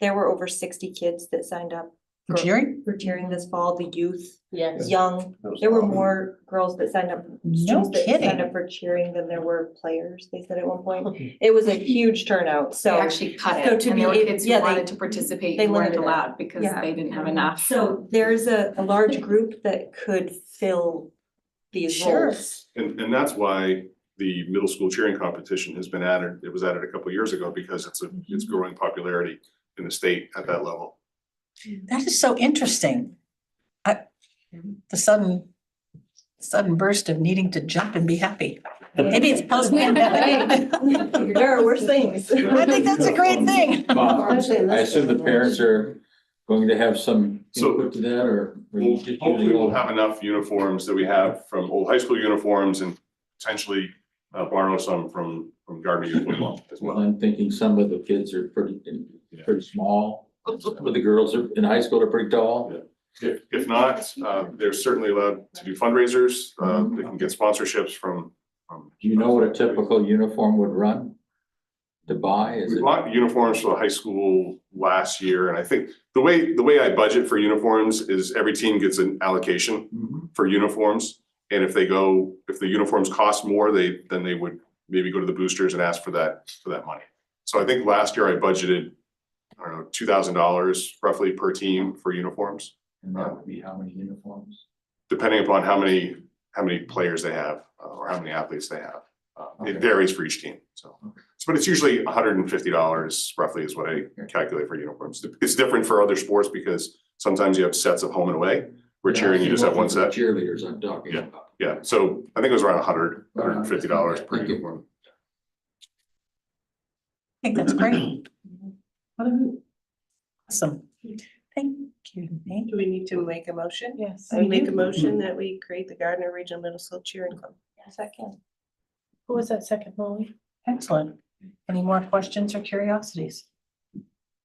there were over 60 kids that signed up For cheering? for cheering this fall, the youth, Yes. young. There were more girls that signed up, No students that signed kidding. up for cheering than there were players, they said at one point. It was a huge turnout, They so. actually cut so it, to and be there were able- kids who yeah, they- wanted to participate they and weren't limited it. allowed because Yeah. they didn't have enough. So there's a large group that could fill these Sure. roles. And that's why the middle school cheering competition has been added. It was added a couple of years ago because it's growing popularity in the state at that level. That is so interesting. The sudden burst of needing to jump and be happy. Maybe it's post-pandemic. There are worse things. I think that's a great thing. I assume the parents are going to have some input to that, or? We'll hopefully we'll have enough uniforms that we have from old high school uniforms and potentially borrow some from Gardner Youth Football as Well, well. I'm thinking some of the kids are pretty small. Some of the girls in high school are pretty tall. If not, they're certainly allowed to do fundraisers. They can get sponsorships from. Do you know what a typical uniform would run to buy? Is We it? bought uniforms for the high school last year, and I think the way I budget for uniforms is every team gets an allocation for uniforms. And if the uniforms cost more, then they would maybe go to the boosters and ask for that money. So I think last year I budgeted, I don't know, $2,000 roughly per team for uniforms, And that would be how many uniforms? depending upon how many players they have or how many athletes they have. It varies for each team, so. But it's usually $150 roughly is what I calculate for uniforms. It's different for other sports because sometimes you have sets of home and away. Where cheering, you just have one set. Cheerleaders I'm talking Yeah. about. Yeah, so I think it was around $150 per Thank you. uniform. I think that's great. Awesome. Thank you. Nate. Do we need to make a motion? Yes. I make a motion that we create the Gardner Regional Middle School Cheering Club. Second. Who was that second, Molly? Excellent. Any more questions or curiosities?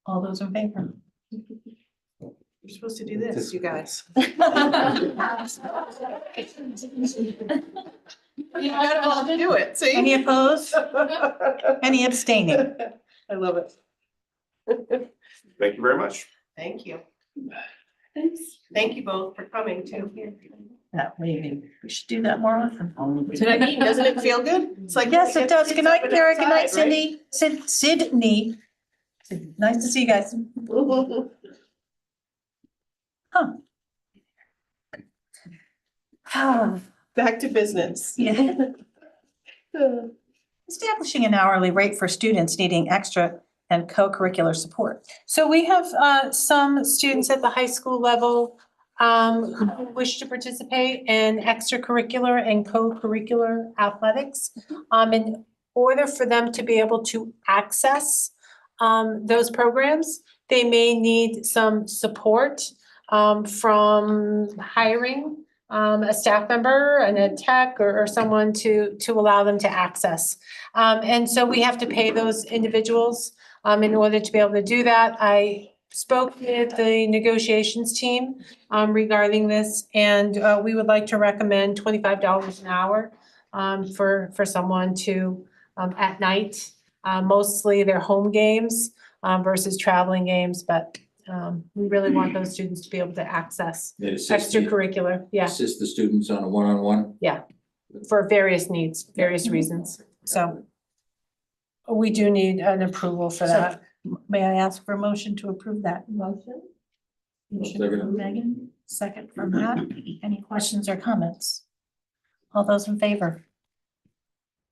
All those in favor? You're supposed to do this, you guys. You gotta all do it, see? Any opposed? Any abstaining? I love it. Thank you very much. Thank you. Thank you both for coming too. That meeting, we should do that more often. Doesn't it feel good? It's like. Yes, it does. Good night, Kara. Good night, outside, right? Cindy. Sydney. Nice to see you guys. Huh. Back to business. Yeah. Establishing an hourly rate for students needing extra and co-curricular support. So we have some students at the high school level who wish to participate in extracurricular and co-curricular athletics. In order for them to be able to access those programs, they may need some support from hiring a staff member and a tech or someone to allow them to access. And so we have to pay those individuals in order to be able to do that. I spoke with the negotiations team regarding this, and we would like to recommend $25 an hour for someone to at night, mostly their home games versus traveling games, but we really want those students to be able to access They assist the- extracurricular, yeah, Assist the students on a one-on-one. for various needs, various reasons. So we do need an approval for that. May I ask for a motion to approve that motion? Motion Second. from Megan, second from Matt. Any questions or comments? All those in favor?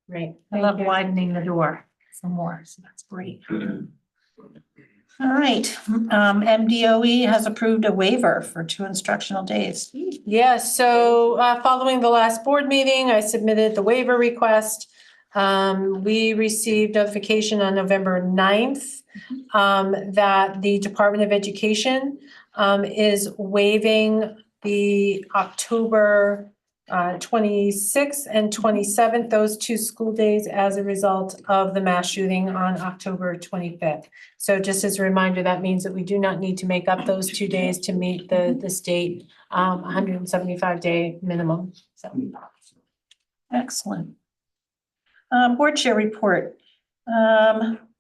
Great. I love widening the door some more, so that's great. All right, MDOE has approved a waiver for 2 instructional days. Yes, so following the last board meeting, I submitted the waiver request. We received notification on November 9th that the Department of Education is waiving the October 26th and 27th, those 2 school days as a result of the mass shooting on October 25th. So just as a reminder, that means that we do not need to make up those 2 days to meet the state 175-day minimum, so. Excellent. Board chair report.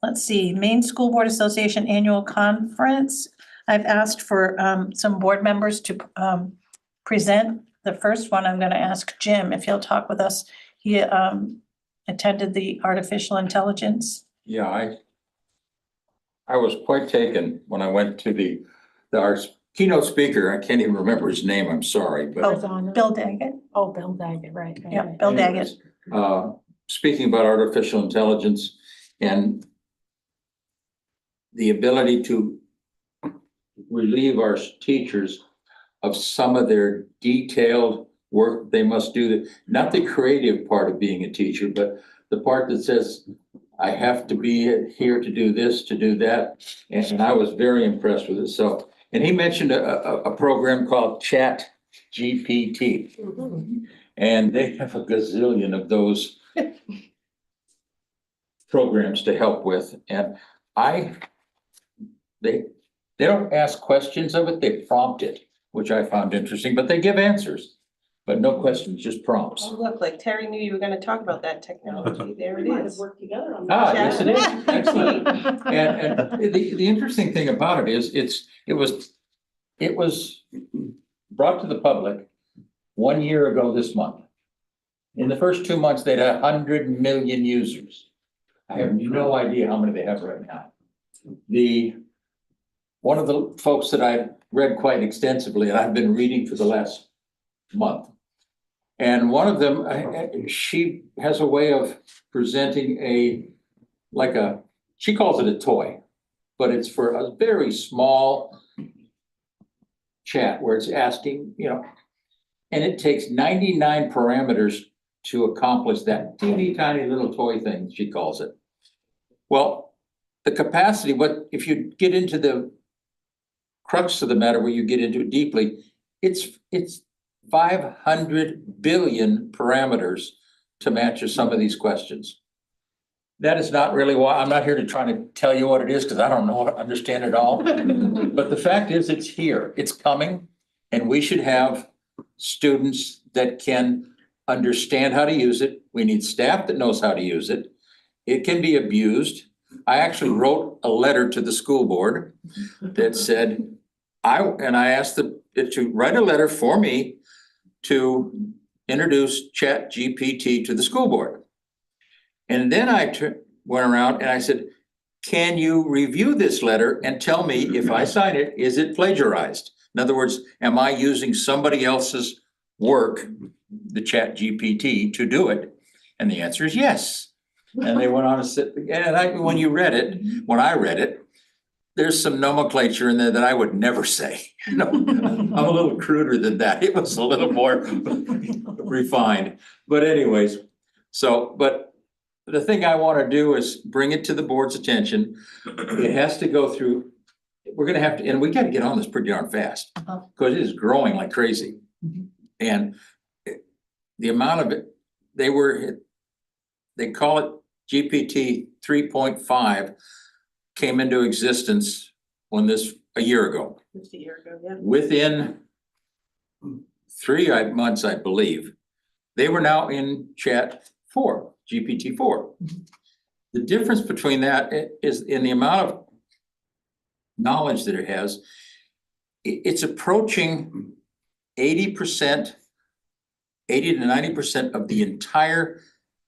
Let's see, Maine School Board Association Annual Conference. I've asked for some board members to present. The first one, I'm gonna ask Jim if he'll talk with us. He attended the artificial intelligence. Yeah, I was quite taken when I went to our keynote speaker. I can't even remember his name, I'm sorry, but. Bill Daggett. Oh, Bill Daggett, right. Yeah, Bill Daggett. Speaking about artificial intelligence and the ability to relieve our teachers of some of their detailed work they must do, not the creative part of being a teacher, but the part that says, I have to be here to do this, to do that. And I was very impressed with it. So, and he mentioned a program called Chat GPT. And they have a gazillion of those programs to help with. And they don't ask questions of it, they prompt it, which I found interesting, but they give answers, but no questions, just prompts. Oh, look, like Terry knew you were gonna talk about that technology. There it is. Work together on Ah, yes, it is. Excellent. And the interesting thing about it is it was brought to the public 1 year ago this month. In the first 2 months, they'd 100 million users. I have no idea how many they have right now. One of the folks that I read quite extensively, and I've been reading for the last month. And one of them, she has a way of presenting she calls it a toy, but it's for a very small chat where it's asking, and it takes 99 parameters to accomplish that teeny tiny little toy thing, she calls it. Well, the capacity, if you get into the crux of the matter where you get into it deeply, it's 500 billion parameters to match some of these questions. That is not really why, I'm not here to try to tell you what it is, because I don't understand it all. But the fact is, it's here, it's coming, and we should have students that can understand how to use it. We need staff that knows how to use it. It can be abused. I actually wrote a letter to the school board that said, I asked it to write a letter for me to introduce Chat GPT to the school board. And then I went around and I said, can you review this letter and tell me if I sign it, is it plagiarized? In other words, am I using somebody else's work, the Chat GPT, to do it? And the answer is yes. And they went on to say, and when I read it, there's some nomenclature in there that I would never say. I'm a little cruder than that. It was a little more refined. But anyways, but the thing I wanna do is bring it to the board's attention. It has to go through, we're gonna have to, and we gotta get on this pretty darn fast, because it is growing like crazy. And the amount of it, they call it GPT 3.5 came into existence a year ago. Just a year ago, yeah. Within 3 months, I believe, they were now in chat 4, GPT 4. The difference between that is in the amount of knowledge that it has. It's approaching 80%, 80 to 90% of the entire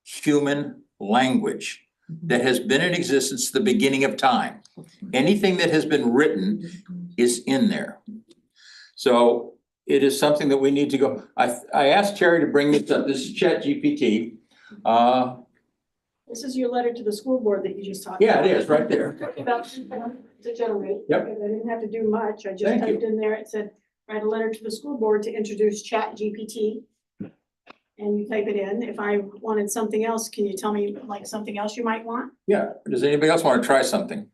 human language that has been in existence at the beginning of time. Anything that has been written is in there. So it is something that we need to go. I asked Terry to bring this up. This is Chat GPT. This is your letter to the school board that you just talked Yeah, about. it is right there. About to generate. Yep. I didn't have to do much. I just Thank you. typed in there, it said, write a letter to the school board to introduce Chat GPT. And you type it in. If I wanted something else, can you tell me like something else you might want? Yeah. Does anybody else want to try something?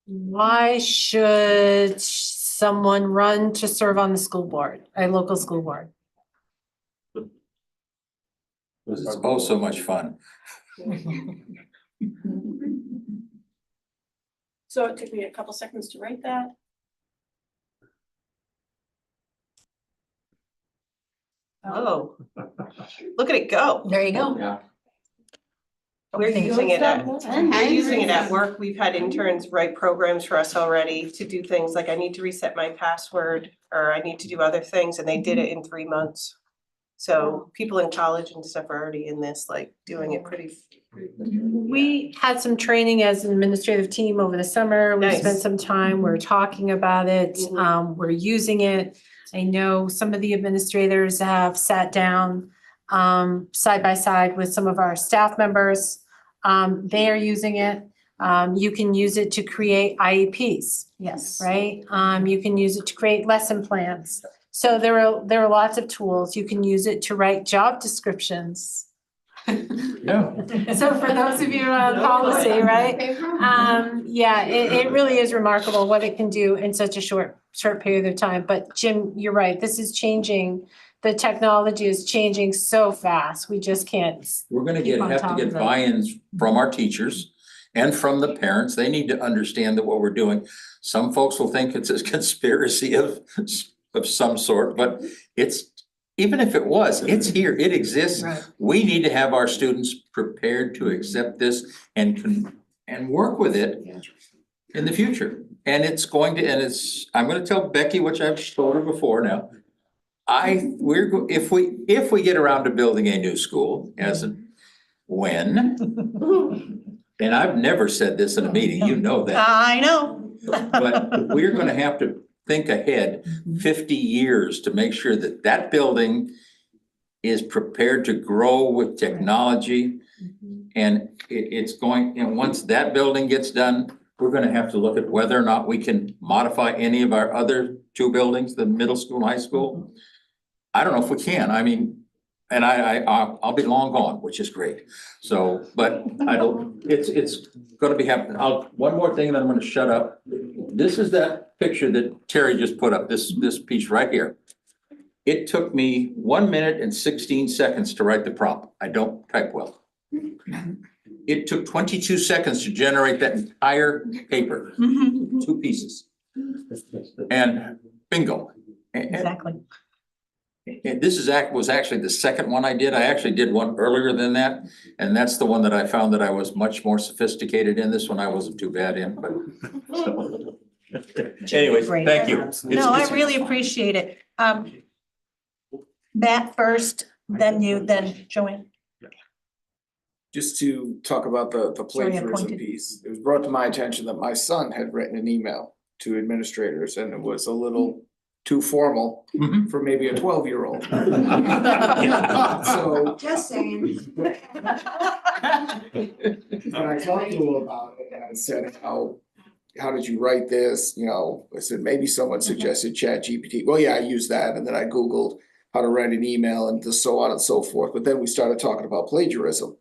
Why should someone run to serve on the school board, a local school board? Because it's oh so much fun. So it took me a couple seconds to write that. Oh, look at it go. There you go. Yeah. We're using it at work. We've had interns write programs for us already to do things like I need to reset my password or I need to do other things, and they did it in 3 months. So people in college and stuff are already in this, like doing it pretty. We had some training as an administrative team over the summer. We Nice. spent some time, we're talking about it, we're using it. I know some of the administrators have sat down side by side with some of our staff members. They are using it. You can use it to create IEPs, Yes. right? You can use it to create lesson plans. So there are lots of tools. You can use it to write job descriptions. Yeah. So for those of you on policy, right? Yeah, it really is remarkable what it can do in such a short period of time. But Jim, you're right, this is changing. The technology is changing so fast. We just can't. We're gonna Keep on have to top get of it. buy-ins from our teachers and from the parents. They need to understand that what we're doing. Some folks will think it's a conspiracy of some sort, but it's, even if it was, it's here, it exists. Right. We need to have our students prepared to accept this and work with it in the future. And it's going to, I'm gonna tell Becky, which I've told her before now. If we get around to building a new school, when, and I've never said this in a meeting, you know that. I know. But we're gonna have to think ahead 50 years to make sure that that building is prepared to grow with technology. And it's going, and once that building gets done, we're gonna have to look at whether or not we can modify any of our other 2 buildings, the middle school and high school. I don't know if we can, I mean, and I'll be long gone, which is great. So, but it's gonna be happening. One more thing and then I'm gonna shut up. This is that picture that Terry just put up, this piece right here. It took me 1 minute and 16 seconds to write the prompt. I don't type well. It took 22 seconds to generate that entire paper, 2 pieces. And bingo. Exactly. And this was actually the second one I did. I actually did one earlier than that. And that's the one that I found that I was much more sophisticated in. This one I wasn't too bad in, but. Anyways, thank you. No, I really appreciate it. Matt first, then you, then Joanne. Just to talk about the Sorry, I plagiarism pointed. piece, it was brought to my attention that my son had written an email to administrators and it was a little too formal for maybe a 12-year-old. So. Just saying. When I talked to him about it and I said, how did you write this? You know, I said, maybe someone suggested Chat GPT. Well, yeah, I used that. And then I Googled how to write an email and so on and so forth. But then we started talking about plagiarism.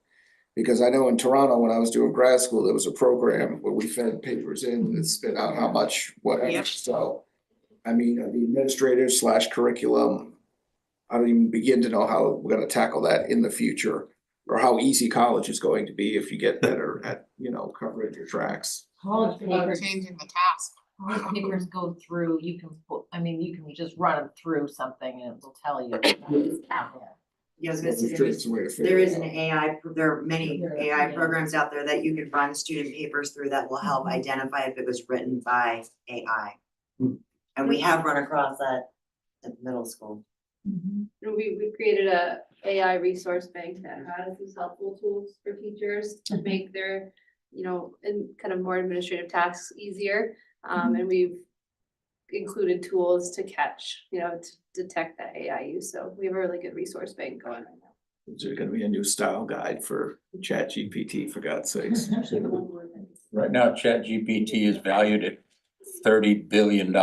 Because I know in Toronto, when I was doing grad school, there was a program where we fed papers in and spit out how much, whatever, Yep. so. I mean, the administrators / curriculum, I don't even begin to know how we're gonna tackle that in the future. Or how easy college is going to be if you get better at, covering your tracks. College About papers, changing the task. college papers go through, you can put, you can just run them through something and it will tell you. It's out there. Yeah, I was gonna say, It's a way to figure there it is an out. AI, there are many AI Yeah. programs out there that you can run student papers through that will help identify if it was written by AI. And we have run across that at middle school. And we created a AI resource bank that has these helpful tools for teachers to make their, and kind of more administrative tasks easier. And we've included tools to catch, to detect that AI use. So we have a really good resource bank going right now. Is there gonna be a new style guide for ChatGPT, for God's sakes? Right now, ChatGPT is valued at $30 billion.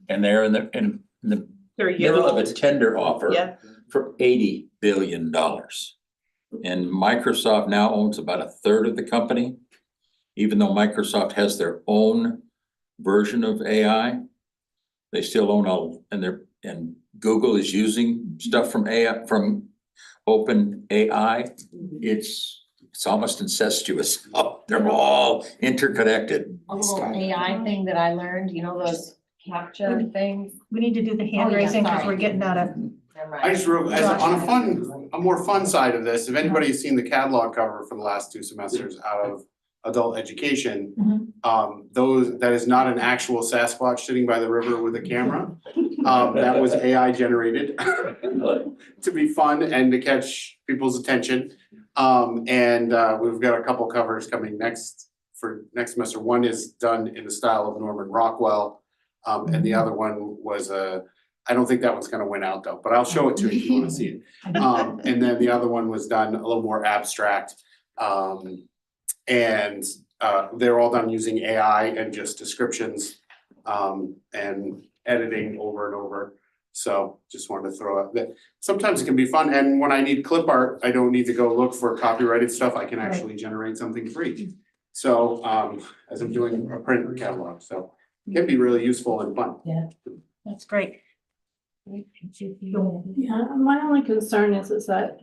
And they're in the They're a year middle of a old. tender offer Yeah. for $80 billion. And Microsoft now owns about a third of the company. Even though Microsoft has their own version of AI, they still own and Google is using stuff from AI, from Open AI. It's almost incestuous. They're all interconnected. A little AI thing that I learned, those capture things. We need to do the hand Oh, yeah, raising because sorry. we're getting out of. Never I mind. just wrote, on a more fun side of this, if anybody's seen the catalog cover for the last 2 semesters out of adult education, that is not an actual Sasquatch sitting by the river with a camera. That was AI generated to be fun and to catch people's attention. We've got a couple covers coming next semester. One is done in the style of Norman Rockwell. And the other one was I don't think that one's gonna win out though, but I'll show it to you if you wanna see it. And then the other one was done a little more abstract. They're all done using AI and just descriptions and editing over and over. So just wanted to throw out that sometimes it can be fun. And when I need clip art, I don't need to go look for copyrighted stuff. I can actually generate something free. So as I'm doing a print catalog, so it can be really useful and fun. Yeah, that's great. Yeah, my only concern is that,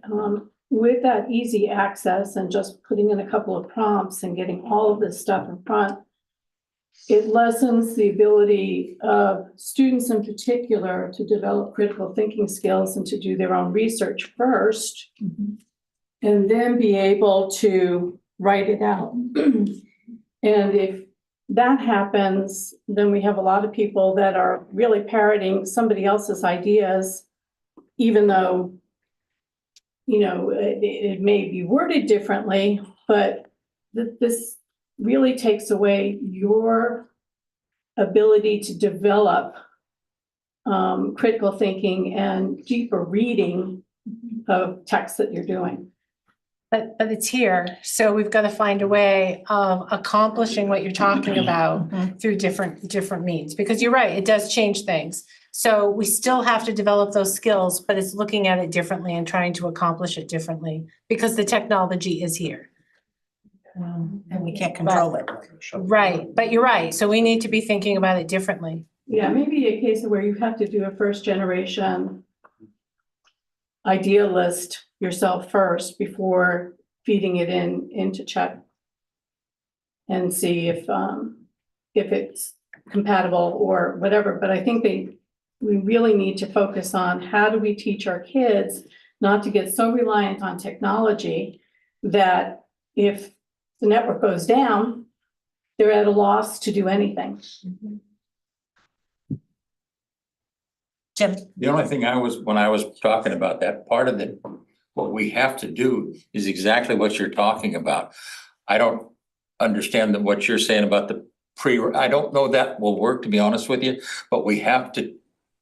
with that easy access and just putting in a couple of prompts and getting all of this stuff in front, it lessens the ability of students in particular to develop critical thinking skills and to do their own research first, and then be able to write it out. And if that happens, then we have a lot of people that are really parroting somebody else's ideas, even though, it may be worded differently, but this really takes away your ability to develop critical thinking and deeper reading of texts that you're doing. But it's here, so we've got to find a way of accomplishing what you're talking about through different means, because you're right, it does change things. So we still have to develop those skills, but it's looking at it differently and trying to accomplish it differently, because the technology is here. And we can't control it. Right, but you're right, so we need to be thinking about it differently. Yeah, maybe a case of where you have to do a first generation idea list yourself first before feeding it into Chat and see if it's compatible or whatever. But I think we really need to focus on how do we teach our kids not to get so reliant on technology that if the network goes down, they're at a loss to do anything. Jim? The only thing when I was talking about that, part of it, what we have to do is exactly what you're talking about. I don't understand that what you're saying about I don't know that will work, to be honest with you, but we have to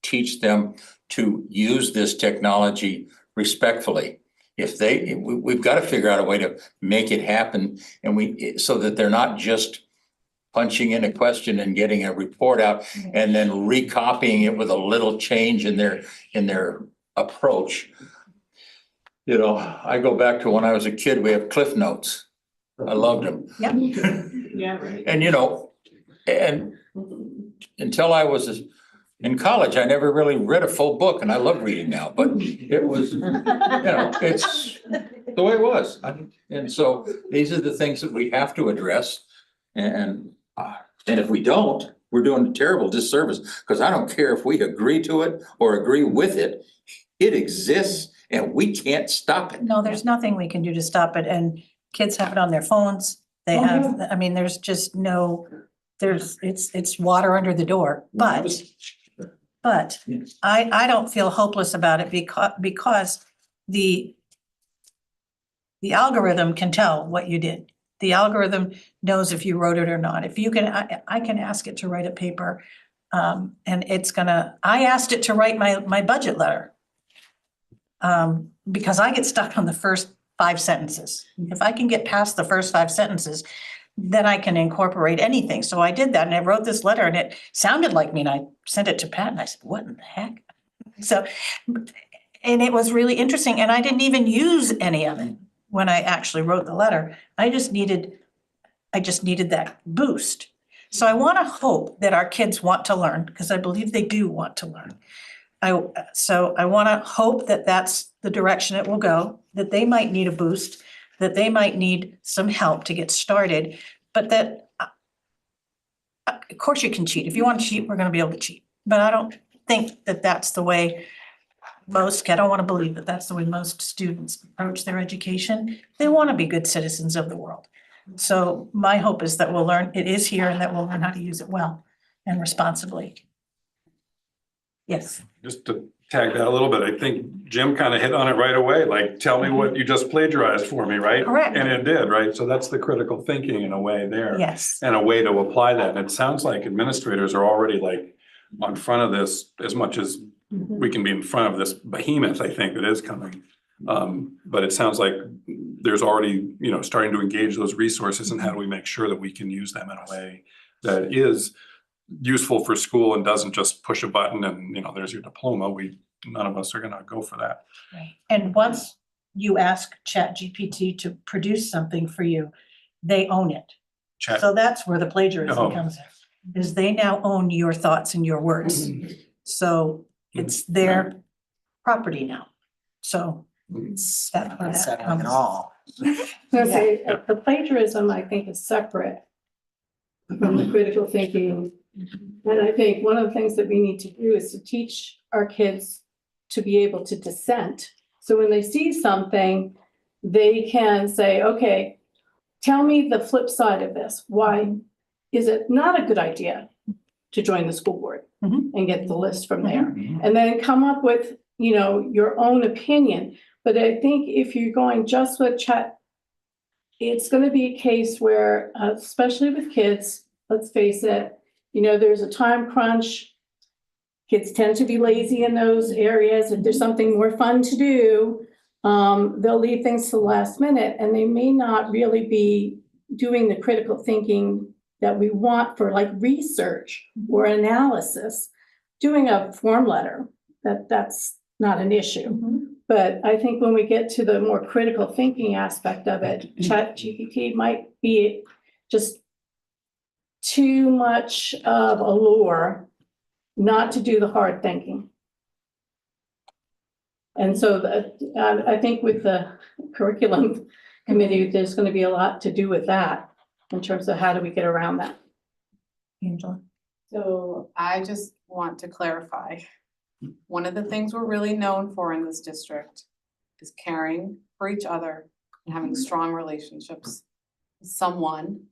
teach them to use this technology respectfully. We've got to figure out a way to make it happen, and so that they're not just punching in a question and getting a report out and then recopying it with a little change in their approach. You know, I go back to when I was a kid, we have Cliff Notes. I loved them. Yep. Yeah, right. And you know, and until I was in college, I never really read a full book, and I love reading now, but it was, you know, it's the way it was. And so these are the things that we have to address. And if we don't, we're doing a terrible disservice, because I don't care if we agree to it or agree with it. It exists and we can't stop it. No, there's nothing we can do to stop it, and kids have it on their phones. They Oh, have, I mean, there's just no, it's water under the door, but I don't feel hopeless about it because the algorithm can tell what you did. The algorithm knows if you wrote it or not. If you can, I can ask it to write a paper. And it's gonna, I asked it to write my budget letter. Because I get stuck on the first 5 sentences. If I can get past the first 5 sentences, then I can incorporate anything. So I did that and I wrote this letter and it sounded like me and I sent it to Pat and I said, what in the heck? So, and it was really interesting and I didn't even use any of it when I actually wrote the letter. I just needed that boost. So I want to hope that our kids want to learn, because I believe they do want to learn. So I want to hope that that's the direction it will go, that they might need a boost, that they might need some help to get started, but that, of course you can cheat. If you want to cheat, we're going to be able to cheat. But I don't think that that's the way I don't want to believe that that's the way most students approach their education. They want to be good citizens of the world. So my hope is that we'll learn, it is here, and that we'll learn how to use it well and responsibly. Yes. Just to tag that a little bit, I think Jim kind of hit on it right away, like, tell me what you just plagiarized for me, right? Correct. And it did, right? So that's the critical thinking in a way there. Yes. And a way to apply that. And it sounds like administrators are already like on front of this as much as we can be in front of this behemoth, I think, that is coming. But it sounds like there's already, you know, starting to engage those resources, and how do we make sure that we can use them in a way that is useful for school and doesn't just push a button and, you know, there's your diploma. None of us are gonna go for that. Right. And once you ask ChatGPT to produce something for you, they own it. Chat, So that's where the plagiarism Oh. comes in, is they now own your thoughts and your words. So it's their property now. So that's where that Unsettling comes. at all. So say, the plagiarism, I think, is separate from the critical thinking. And I think one of the things that we need to do is to teach our kids to be able to dissent. So when they see something, they can say, okay, tell me the flip side of this. Why is it not a good idea to join the school board and get the list from there? And then come up with, you know, your own opinion. But I think if you're going just with chat, it's going to be a case where, especially with kids, let's face it, you know, there's a time crunch. Kids tend to be lazy in those areas. If there's something more fun to do, they'll leave things to the last minute, and they may not really be doing the critical thinking that we want for like research or analysis. Doing a form letter, that's not an issue. But I think when we get to the more critical thinking aspect of it, ChatGPT might be just too much of a lure not to do the hard thinking. And so I think with the curriculum committee, there's going to be a lot to do with that in terms of how do we get around that. Angela. So I just want to clarify, one of the things we're really known for in this district is caring for each other and having strong relationships with someone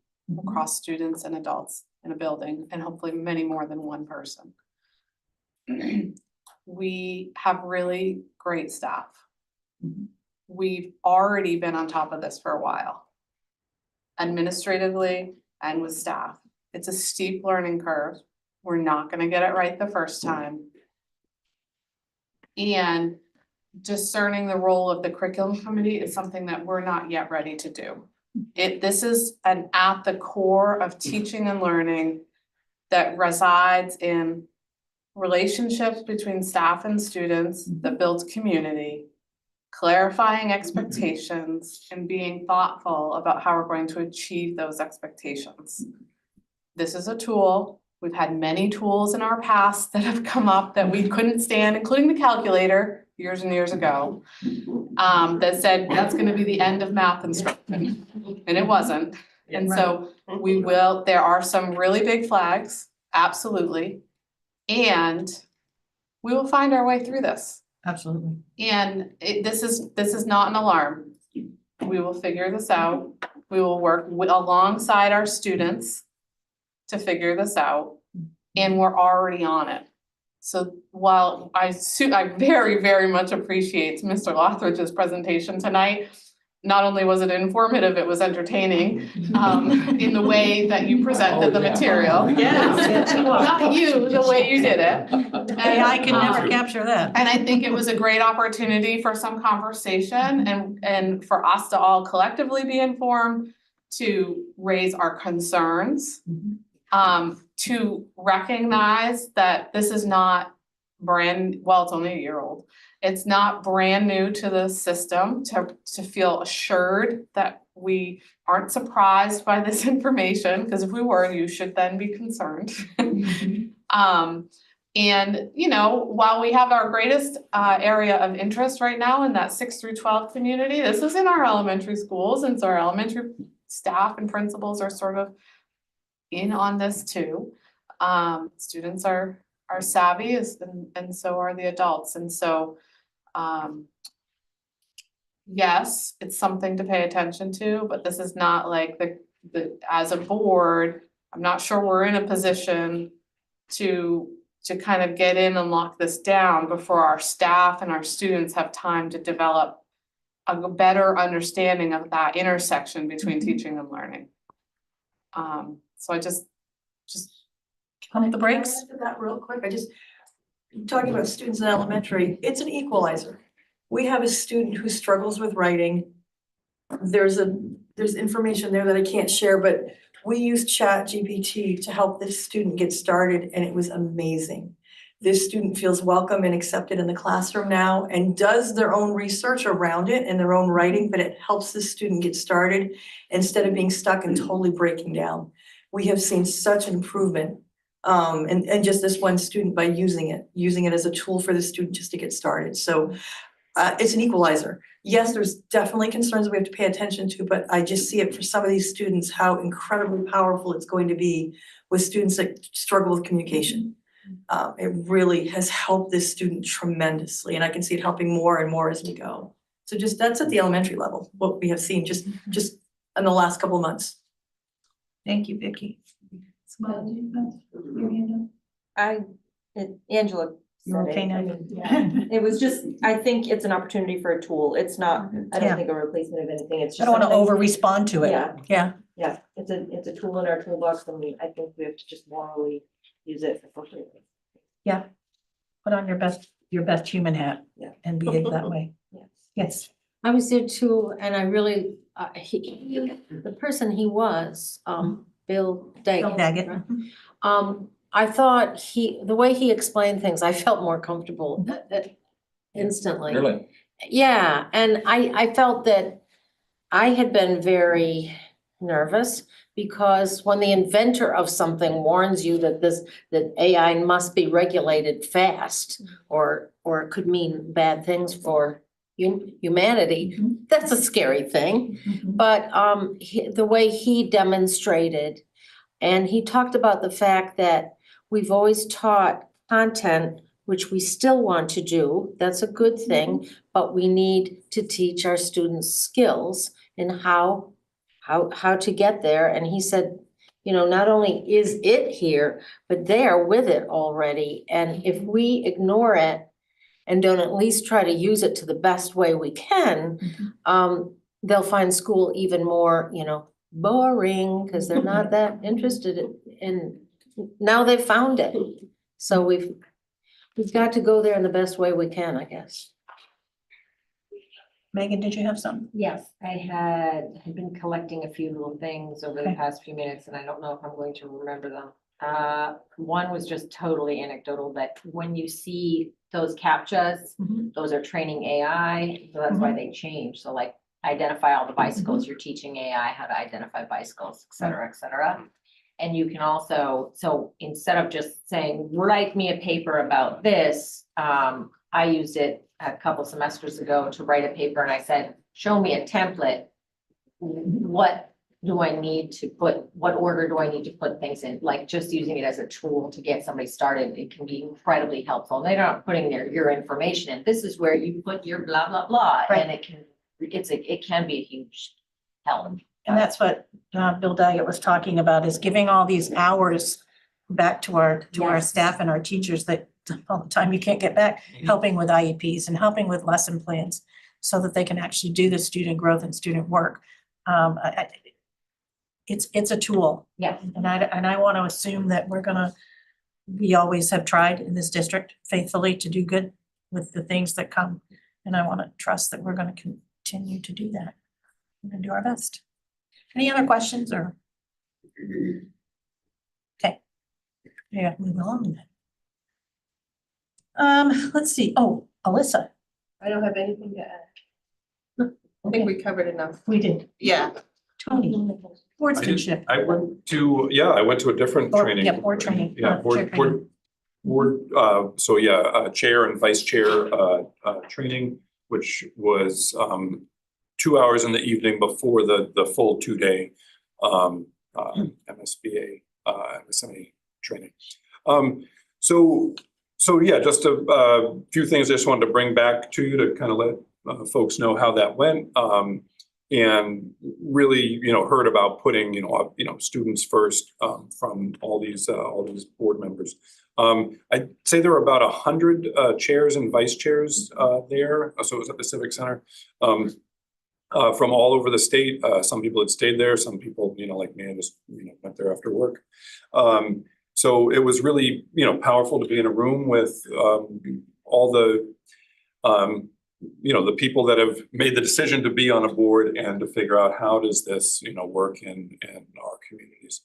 across students and adults in a building, and hopefully many more than one person. We have really great staff. We've already been on top of this for a while, administratively and with staff. It's a steep learning curve. We're not going to get it right the first time. And discerning the role of the curriculum committee is something that we're not yet ready to do. This is at the core of teaching and learning that resides in relationships between staff and students that builds community. clarifying expectations and being thoughtful about how we're going to achieve those expectations. This is a tool. We've had many tools in our past that have come up that we couldn't stand, including the calculator years and years ago, that said that's gonna be the end of math instruction, and it wasn't. And so there are some really big flags, absolutely. And we will find our way through this. Absolutely. And this is not an alarm. We will figure this out. We will work alongside our students to figure this out, and we're already on it. So while I very, very much appreciate Mr. Lothridge's presentation tonight, not only was it informative, it was entertaining, in the way that you presented the material. Yes. Not you, the way you did it. AI can never capture that. And I think it was a great opportunity for some conversation and for us to all collectively be informed, to raise our concerns, to recognize that this is not it's only a year old. It's not brand new to the system, to feel assured that we aren't surprised by this information, because if we were, you should then be concerned. And, you know, while we have our greatest area of interest right now in that 6 through 12 community, this is in our elementary schools, and so our elementary staff and principals are sort of in on this too. Students are savvy, and so are the adults, and so yes, it's something to pay attention to, but this is not like as a board, I'm not sure we're in a position to kind of get in and lock this down before our staff and our students have time to develop a better understanding of that intersection between teaching and learning. So I just Pump the brakes. Can I add to that real quick? Talking about students in elementary, it's an equalizer. We have a student who struggles with writing. There's information there that I can't share, but we used ChatGPT to help this student get started, and it was amazing. This student feels welcome and accepted in the classroom now and does their own research around it and their own writing, but it helps the student get started instead of being stuck and totally breaking down. We have seen such an improvement, and just this one student by using it as a tool for the student just to get started. So it's an equalizer. Yes, there's definitely concerns we have to pay attention to, but I just see it for some of these students, how incredibly powerful it's going to be with students that struggle with communication. It really has helped this student tremendously, and I can see it helping more and more as we go. So just that's at the elementary level, what we have seen just in the last couple of months. Thank you, Vicki. Angela You're said okay it. now? I mean, it was just, I think it's an opportunity for a tool. It's not, I Yeah. don't think a replacement of anything. It's I just. don't want to something- over respond to it. Yeah. Yeah, it's a tool in our toolbox, and I think we have to just morally use it appropriately. Yeah. Put on your best human hat. Yeah. And behave that way. Yes. Yes. I was there too, and I really, the person he was, Bill Daggett. Daggett. right? I thought the way he explained things, I felt more comfortable instantly. Really? Yeah, and I felt that I had been very nervous because when the inventor of something warns you that AI must be regulated fast, or it could mean bad things for humanity, that's a scary thing. But the way he demonstrated, and he talked about the fact that we've always taught content, which we still want to do, that's a good thing, but we need to teach our students skills in how to get there. And he said, you know, not only is it here, but they are with it already. And if we ignore it and don't at least try to use it to the best way we can, they'll find school even more, boring, because they're not that interested in, now they've found it. So we've got to go there in the best way we can, I guess. Megan, did you have something? Yes, I had been collecting a few little things over the past few minutes, and I don't know if I'm going to remember them. One was just totally anecdotal, but when you see those CAPTCHAs, those are training AI, so that's why they change. So like identify all the bicycles, you're teaching AI how to identify bicycles, et cetera, et cetera. And you can also, so instead of just saying, write me a paper about this, I used it a couple semesters ago to write a paper and I said, show me a template. What do I need to put, what order do I need to put things in? Like just using it as a tool to get somebody started, it can be incredibly helpful. They're not putting your information in. This is where you put your blah, blah, blah, and it can be a huge help. And that's what Bill Daggett was talking about, is giving all these hours back to our Yes. staff and our teachers that all the time you can't get back, helping with IEPs and helping with lesson plans so that they can actually do the student growth and student work. It's a tool. Yeah. And I want to assume that we always have tried in this district faithfully to do good with the things that come. And I want to trust that we're going to continue to do that. We're going to do our best. Any other questions or? Okay. Yeah, move on. Let's see. Oh, Alyssa. I don't have anything to add. I think we covered enough. We did. Yeah. Tony, boardsmanship. I went to a different training. Yeah, board training. Yeah, chair training. Chair and vice chair training, which was 2 hours in the evening before the full 2-day MSBA MSMA training. So yeah, just a few things I just wanted to bring back to you to kind of let folks know how that went. And really, heard about putting, students first from all these board members. I'd say there were about 100 chairs and vice chairs there. So it was at the Civic Center from all over the state. Some people had stayed there. Some people, like me, just went there after work. So it was really, powerful to be in a room with all the the people that have made the decision to be on a board and to figure out how does this, work in our communities.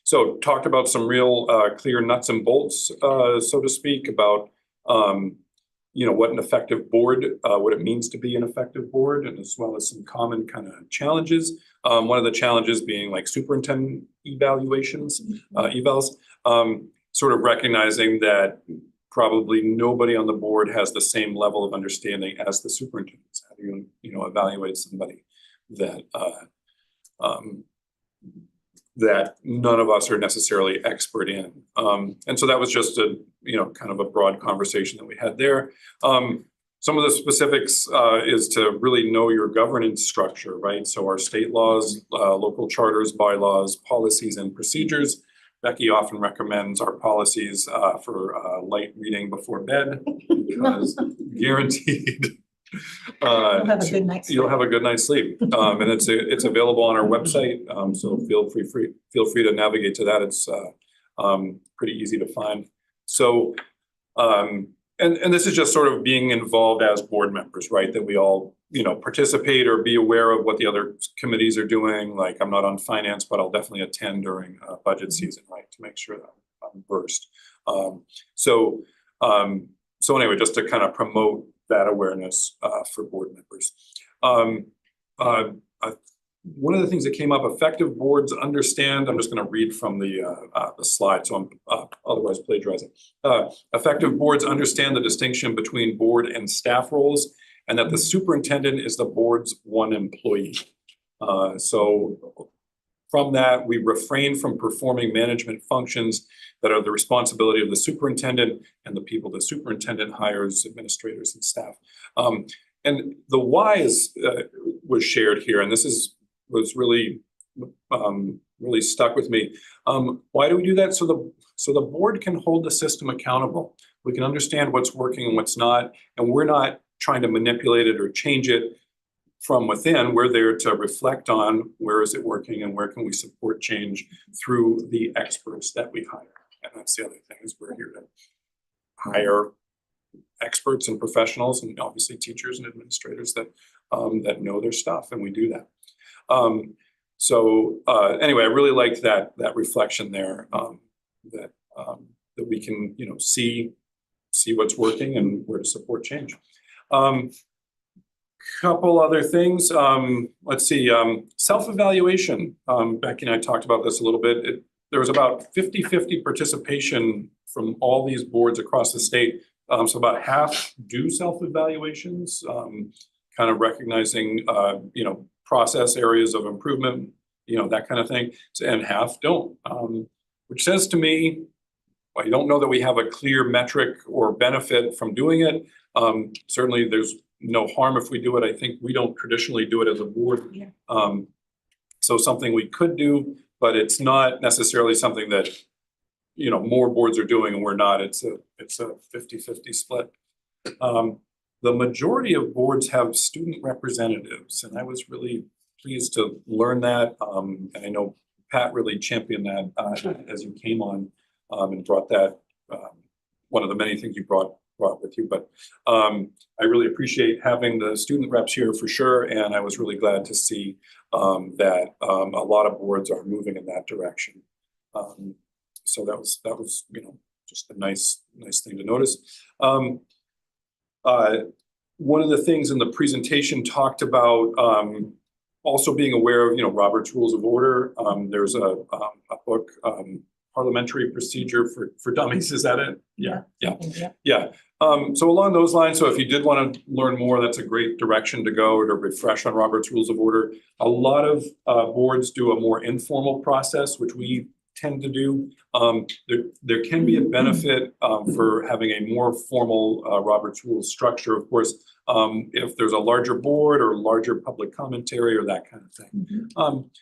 So talked about some real clear nuts and bolts, so to speak, about what an effective board, what it means to be an effective board, and as well as some common kind of challenges. One of the challenges being like superintendent evaluations, evals, sort of recognizing that probably nobody on the board has the same level of understanding as the superintendents. How do you, evaluate somebody that that none of us are necessarily expert in? And so that was just a, kind of a broad conversation that we had there. Some of the specifics is to really know your governance structure, right? So our state laws, local charters, bylaws, policies, and procedures. Becky often recommends our policies for light reading before bed, because guaranteed You'll have a good night's sleep. You'll have a good night's sleep. And it's available on our website. So feel free to navigate to that. It's pretty easy to find. So and this is just sort of being involved as board members, right? That we all participate or be aware of what the other committees are doing. Like I'm not on finance, but I'll definitely attend during budget season, right, to make sure that I'm versed. So anyway, just to kind of promote that awareness for board members. One of the things that came up, effective boards understand, I'm just going to read from the slide, so I'm otherwise plagiarizing. Effective boards understand the distinction between board and staff roles, and that the superintendent is the board's one employee. So from that, we refrain from performing management functions that are the responsibility of the superintendent and the people the superintendent hires, administrators and staff. And the why was shared here, and this was really really stuck with me. Why do we do that? So the board can hold the system accountable. We can understand what's working and what's not, and we're not trying to manipulate it or change it from within. We're there to reflect on where is it working and where can we support change through the experts that we hire. And that's the other thing, is we're here to hire experts and professionals, and obviously teachers and administrators that that know their stuff, and we do that. Anyway, I really liked that reflection there, that we can, see what's working and where to support change. Couple other things, let's see, self-evaluation. Becky and I talked about this a little bit. There was about 50-50 participation from all these boards across the state. So about half do self-evaluations, kind of recognizing, process areas of improvement, that kind of thing, and half don't, which says to me, I don't know that we have a clear metric or benefit from doing it. Certainly there's no harm if we do it. I think we don't traditionally do it as a board. So something we could do, but it's not necessarily something that, more boards are doing and we're not. It's a 50-50 split. The majority of boards have student representatives, and I was really pleased to learn that. And I know Pat really championed that as you came on and brought that, one of the many things you brought with you. But I really appreciate having the student reps here for sure. And I was really glad to see that a lot of boards are moving in that direction. So that was, just a nice thing to notice. One of the things in the presentation talked about also being aware of, Robert's Rules of Order. There's a book, Parliamentary Procedure for Dummies. Is that it? Yeah. So along those lines, so if you did want to learn more, that's a great direction to go to refresh on Robert's Rules of Order. A lot of boards do a more informal process, which we tend to do. There can be a benefit for having a more formal Robert's Rules structure, of course, if there's a larger board or larger public commentary or that kind of thing.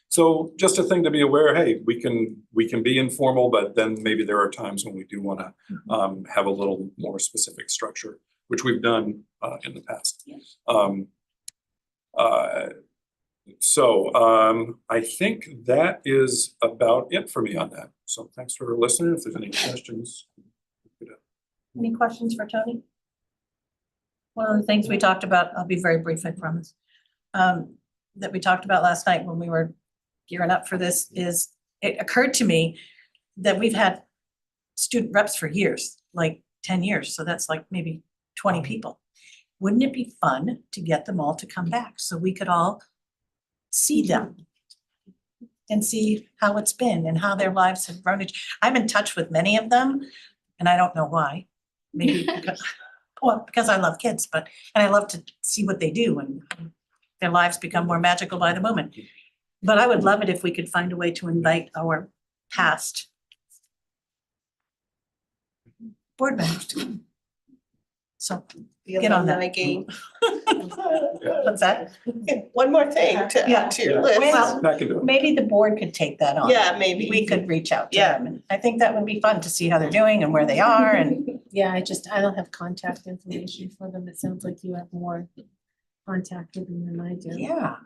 So just a thing to be aware, hey, we can be informal, but then maybe there are times when we do want to have a little more specific structure, which we've done in the past. I think that is about it for me on that. So thanks for listening. If there's any questions. Any questions for Tony? One of the things we talked about, I'll be very brief, I promise, that we talked about last night when we were gearing up for this is, it occurred to me that we've had student reps for years, like 10 years. So that's like maybe 20 people. Wouldn't it be fun to get them all to come back so we could all see them and see how it's been and how their lives have grown? I'm in touch with many of them and I don't know why. Maybe because I love kids, and I love to see what they do and their lives become more magical by the moment. But I would love it if we could find a way to invite our past board members to come. So get on that. Game. What's that? One more thing to add to your list. Well, maybe the board could take that on. Yeah, maybe. We could reach out to them. And I think that would be fun to see how they're doing and where they are and. Yeah, I don't have contact information for them. It sounds like you have more contact with them than I do. Yeah.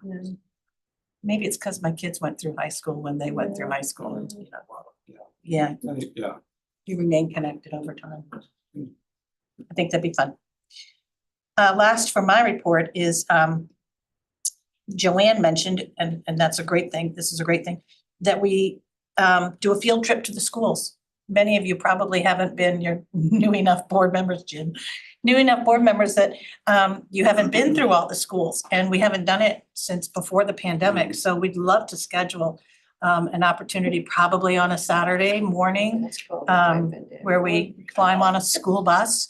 Maybe it's because my kids went through high school when they went through high school and, yeah, you remain connected over time. I think that'd be fun. Last for my report is, Joanne mentioned, and that's a great thing, this is a great thing, that we do a field trip to the schools. Many of you probably haven't been, you're new enough board members, Jim, new enough board members that you haven't been through all the schools, and we haven't done it since before the pandemic. So we'd love to schedule an opportunity, probably on a Saturday morning, where we climb on a school bus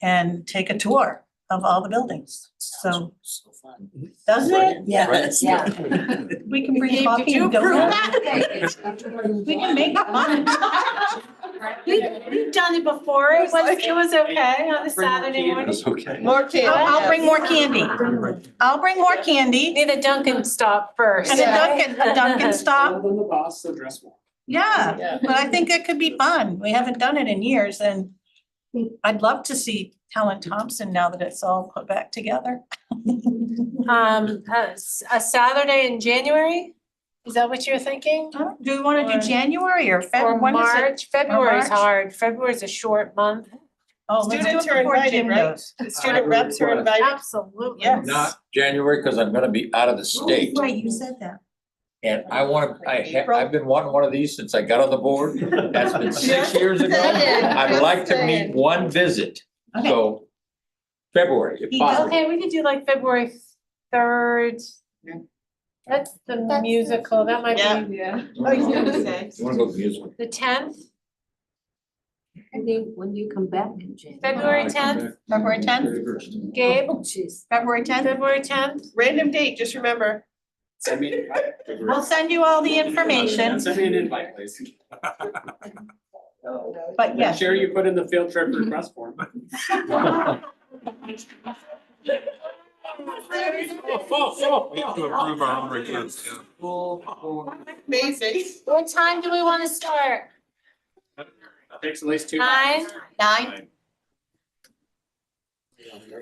and take a tour of all the buildings. So fun. Doesn't it? Yes. Yeah. We can bring coffee and go. We can make it fun. We've done it before. It was okay on a Saturday morning. Okay. More candy. I'll bring more candy. I'll bring more candy. Need a Dunkin' stop first. And a Dunkin' stop. Tell them the boss to dress well. Yeah, but I think it could be fun. We haven't done it in years, and I'd love to see Helen Thompson now that it's all put back together. A Saturday in January? Is that what you're thinking? Do we want to do January or Or February? March? February's March? hard. February's a short month. Oh, let's do Students it are before invited, Jim right? goes. The student reps are invited. Absolutely. Yes. Not January, because I'm gonna be out of the state. Right, you said that. And I've been wanting one of these since I got on the board. That's been 6 years ago. I'd like to meet one visit, so February, if possible. Okay, we could do like February 3rd. That's the musical, that might be. Yeah. Oh, You wanna go musical? The 10th, When do you come back in January? February 10th, February 10th, Gabe, February 10th, February 10th. random date, just remember. Send me an invite. We'll send you all the information, Send me an invite, please. but yes. Sure you put in the field trip request form. We have to approve our own requests, yeah. Amazing. What time do we want to start? Takes at least 2 9? 9?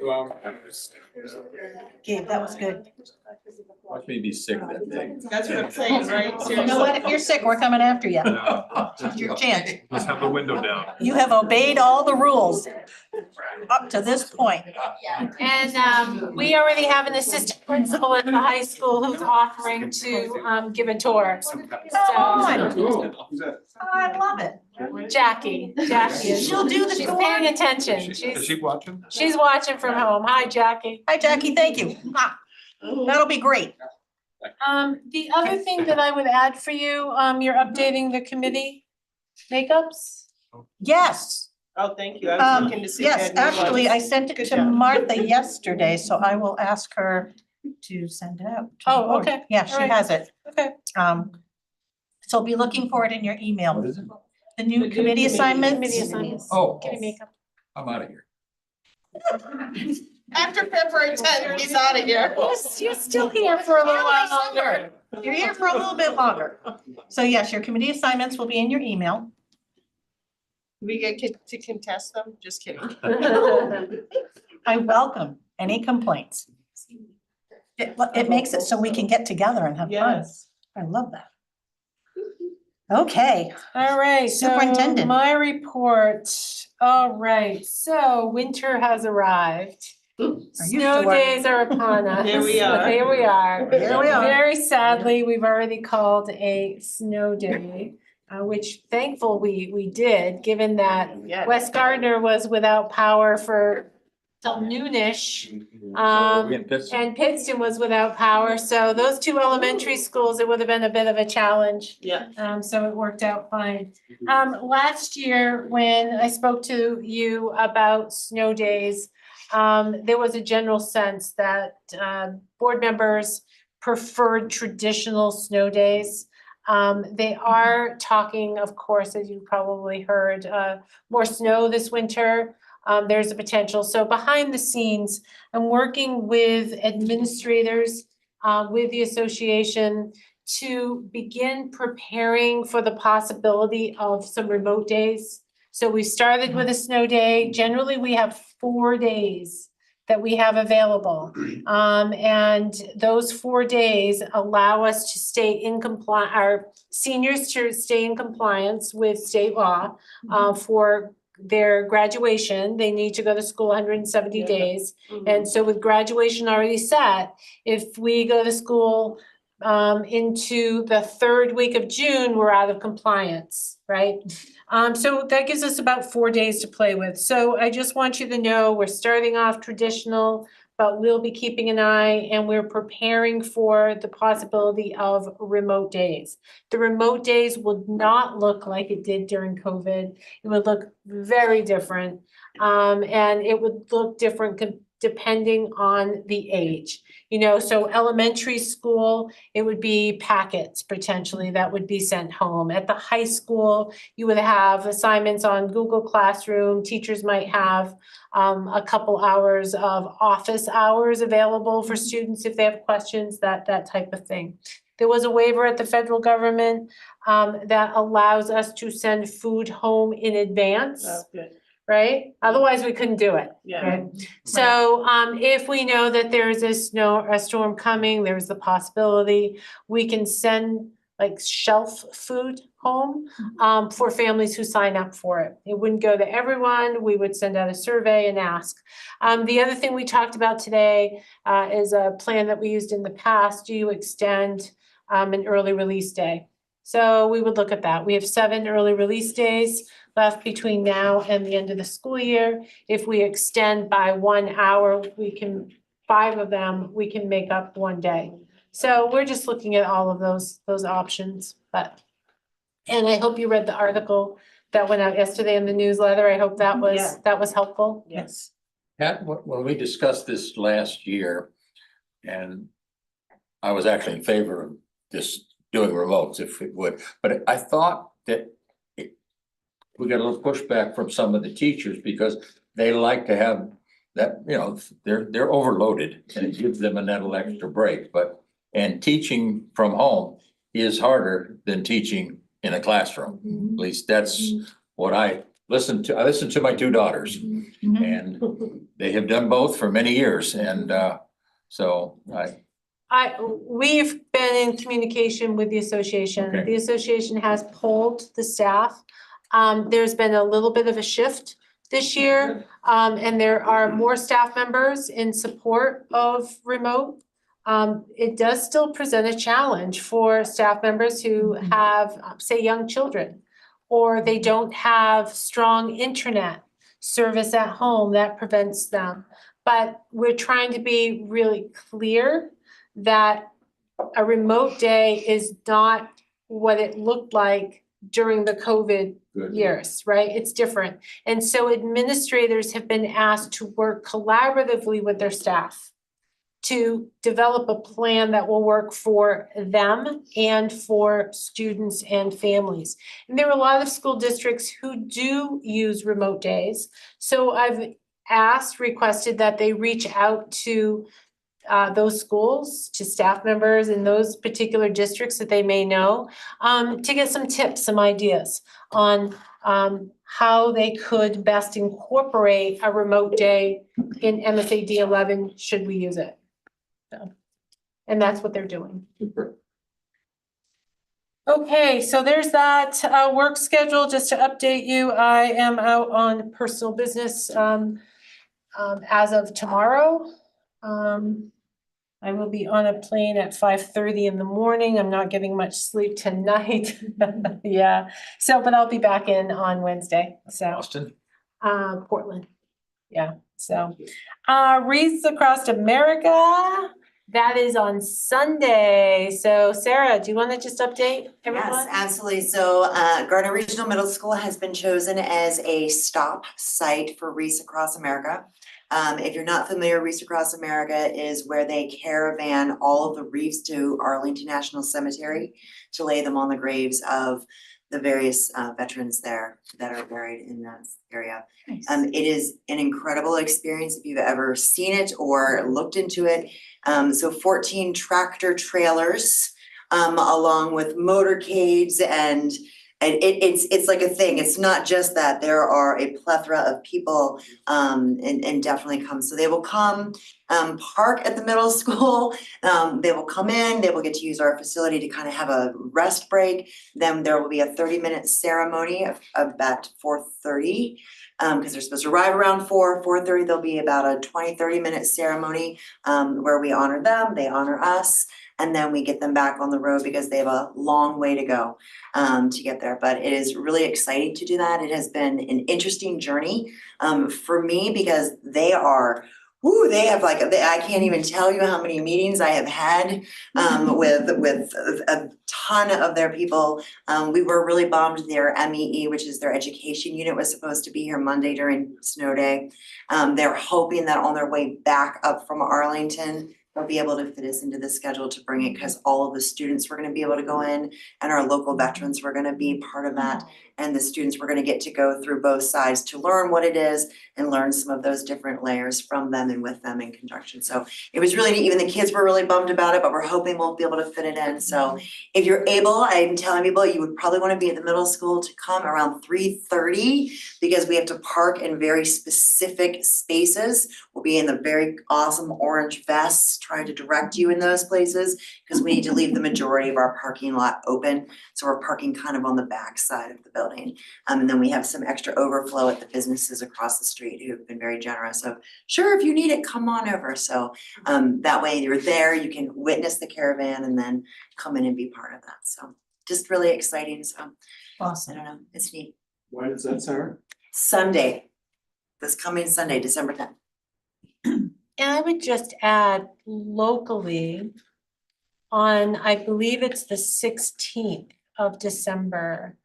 Well, Gabe, that was good. Watch me be sick that day. That's what I'm saying, right? You know what, if you're sick, we're coming after you. Yeah. It's your chance. Let's have the window down. You have obeyed all the rules up to this point. And we already have an assistant principal at the high school who's offering to give a tour. So I love it. Jackie is. She'll do the She's tour. paying attention. Is she watching? She's watching from home. Hi, Jackie. Hi, Jackie, thank you. That'll be great. The other thing that I would add for you, you're updating the committee makeups? Yes. Oh, thank you. I was looking to see. if you Yes, had new actually, I ones. sent it Good to job. Martha yesterday, so I will ask her to send it out. to the Oh, board. okay. Yeah, she All right. has it. Okay. So be looking for it in your email. What is it? The new committee assignments. Committee assignments. Oh, Committee makeup. I'm out of here. After February 10th, he's out of here. You're still here for a little while longer. You're here for a little bit longer. So yes, your committee assignments will be in your email. We get to contest them? Just kidding. I welcome any complaints. It makes it so we can get together and have fun. Yes. I love that. Okay, All right, so Superintendent. my report. All right, so winter has arrived. Snow days are upon us. Here we are. Here we are. Here we are. Very sadly, we've already called a snow day, which thankful we did, given that Yeah. West Gardner was without power for till noonish. We in Pittston? And Pittston was without power, so those two elementary schools, it would have been a bit of a challenge. Yeah. So it worked out fine. Last year, when I spoke to you about snow days, there was a general sense that board members preferred traditional snow days. They are talking, of course, as you probably heard, more snow this winter. There's a potential. So behind the scenes, I'm working with administrators, with the association to begin preparing for the possibility of some remote days. So we started with a snow day. Generally, we have 4 days that we have available. And those 4 days allow us to stay in our seniors to stay in compliance with state law, for their graduation. They need to go to school 170 days. And so with graduation already set, if we go to school into the 3rd week of June, we're out of compliance, right? So that gives us about 4 days to play with. So I just want you to know, we're starting off traditional, but we'll be keeping an eye and we're preparing for the possibility of remote days. The remote days would not look like it did during COVID. It would look very different. And it would look different depending on the age. You know, so elementary school, it would be packets potentially that would be sent home. At the high school, you would have assignments on Google Classroom. Teachers might have a couple hours of office hours available for students if they have questions, that type of thing. There was a waiver at the federal government that allows us to send food home in advance. Oh, good. Right? Otherwise, we couldn't do it. Yeah. Right? So if we know that there's a storm coming, there's the possibility, we can send like shelf food home for families who sign up for it. It wouldn't go to everyone. We would send out a survey and ask. The other thing we talked about today is a plan that we used in the past. Do you extend an early release day. So we would look at that. We have 7 early release days left between now and the end of the school year. If we extend by 1 hour, 5 of them, we can make up 1 day. So we're just looking at all of those options, and I hope you read the article that went out yesterday in the newsletter. I hope that Yeah. was helpful. Yes. Pat, when we discussed this last year, and I was actually in favor of this doing remotes if it would, but I thought that we got a little pushback from some of the teachers because they like to have that, they're overloaded and it gives them a little extra break, and teaching from home is harder than teaching in a classroom. At least that's what I listened to my 2 daughters, and they have done both for many years, and so We've been in communication with the association. Okay. The association has polled the staff. There's been a little bit of a shift this year, and there are more staff members in support of remote. It does still present a challenge for staff members who have, say, young children, or they don't have strong internet service at home that prevents them. But we're trying to be really clear that a remote day is not what it looked like during the COVID years, right? It's different. And so administrators have been asked to work collaboratively with their staff to develop a plan that will work for them and for students and families. And there are a lot of school districts who do use remote days. So I've requested that they reach out to those schools, to staff members in those particular districts that they may know, to get some tips, some ideas on how they could best incorporate a remote day in MSAD11 should we use it. So, and that's what they're doing. Okay, so there's that work schedule. Just to update you, I am out on personal business as of tomorrow. I will be on a plane at 5:30 in the morning. I'm not getting much sleep tonight. Yeah, but I'll be back in on Wednesday, so. Austin? Portland, yeah, so. Wreaths Across America, that is on Sunday. So Sarah, do you want to just update everyone? Yes, absolutely. So Gardner Regional Middle School has been chosen as a stop site for Wreaths Across America. If you're not familiar, Wreaths Across America is where they caravan all of the wreaths to Arlington National Cemetery to lay them on the graves of the various veterans there that are buried in that area. Nice. It is an incredible experience if you've ever seen it or looked into it. So 14 tractor trailers along with motorcades and it's like a thing. It's not just that. There are a plethora of people and definitely come. So they will come park at the middle school. They will come in, they will get to use our facility to kind of have a rest break. Then there will be a 30-minute ceremony of about 4:30. Because they're supposed to arrive around 4:30. There'll be about a 20-30 minute ceremony where we honor them, they honor us, and then we get them back on the road because they have a long way to go to get there. But it is really exciting to do that. It has been an interesting journey for me because they have I can't even tell you how many meetings I have had with a ton of their people. We were really bummed their MEE, which is their education unit, was supposed to be here Monday during snow day. They're hoping that on their way back up from Arlington, they'll be able to fit us into the schedule to bring it because all of the students were going to be able to go in and our local veterans were going to be part of that. And the students were going to get to go through both sides to learn what it is and learn some of those different layers from them and with them in conjunction. So it was really neat. Even the kids were really bummed about it, but we're hoping we'll be able to fit it in. So if you're able, I'm telling people you would probably want to be at the middle school to come around 3:30 because we have to park in very specific spaces. We'll be in the very awesome orange vests, try to direct you in those places, because we need to leave the majority of our parking lot open. So we're parking kind of on the back side of the building. And then we have some extra overflow at the businesses across the street who have been very generous of, sure, if you need it, come on over. So that way you're there, you can witness the caravan and then come in and be part of that. So just really exciting. So I don't know, it's neat. When is that, Sarah? Sunday, this coming Sunday, December 10th. And I would just add locally on, I believe it's the 16th of December,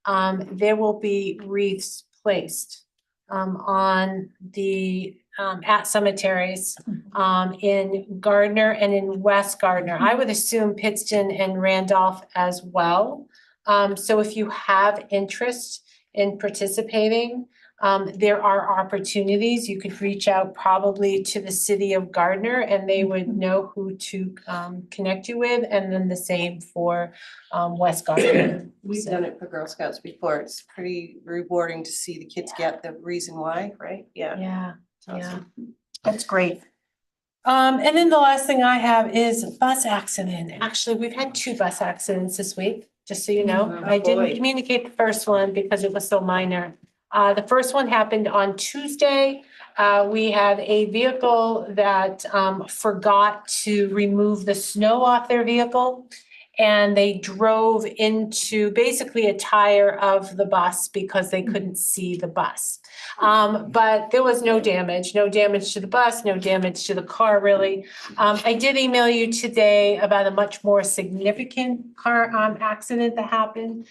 there will be wreaths placed on the at cemeteries in Gardner and in West Gardner. I would assume Pittston and Randolph as well. So if you have interest in participating, there are opportunities. You could reach out probably to the city of Gardner and they would know who to connect you with, and then the same for West Gardner. We've done it for Girl Scouts before. It's pretty rewarding to see the kids get the reason why, right? Yeah. Yeah, yeah. Awesome. That's great. And then the last thing I have is bus accident. Actually, we've had 2 bus accidents this week, just so you know. I didn't communicate the first one because it was so minor. The first one happened on Tuesday. We had a vehicle that forgot to remove the snow off their vehicle. And they drove into basically a tire of the bus because they couldn't see the bus. But there was no damage to the bus, no damage to the car really. I did email you today about a much more significant car accident that happened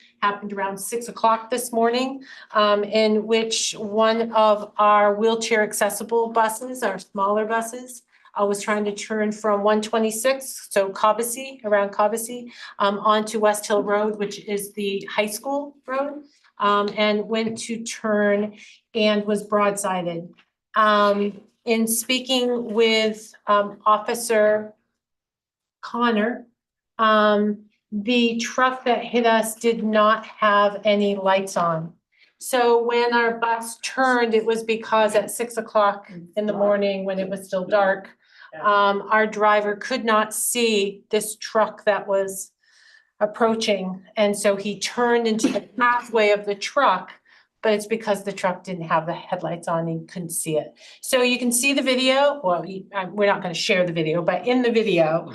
around 6 o'clock this morning, in which one of our wheelchair accessible buses, our smaller buses, I was trying to turn from 126, so Cobussy, around Cobussy, onto West Hill Road, which is the high school road, and went to turn and was broadsided. In speaking with Officer Connor, the truck that hit us did not have any lights on. So when our bus turned, it was because at 6 o'clock in the morning, when it was still dark, our driver could not see this truck that was approaching. And so he turned into the pathway of the truck, but it's because the truck didn't have the headlights on and he couldn't see it. So you can see the video. Well, we're not going to share the video, but in the video,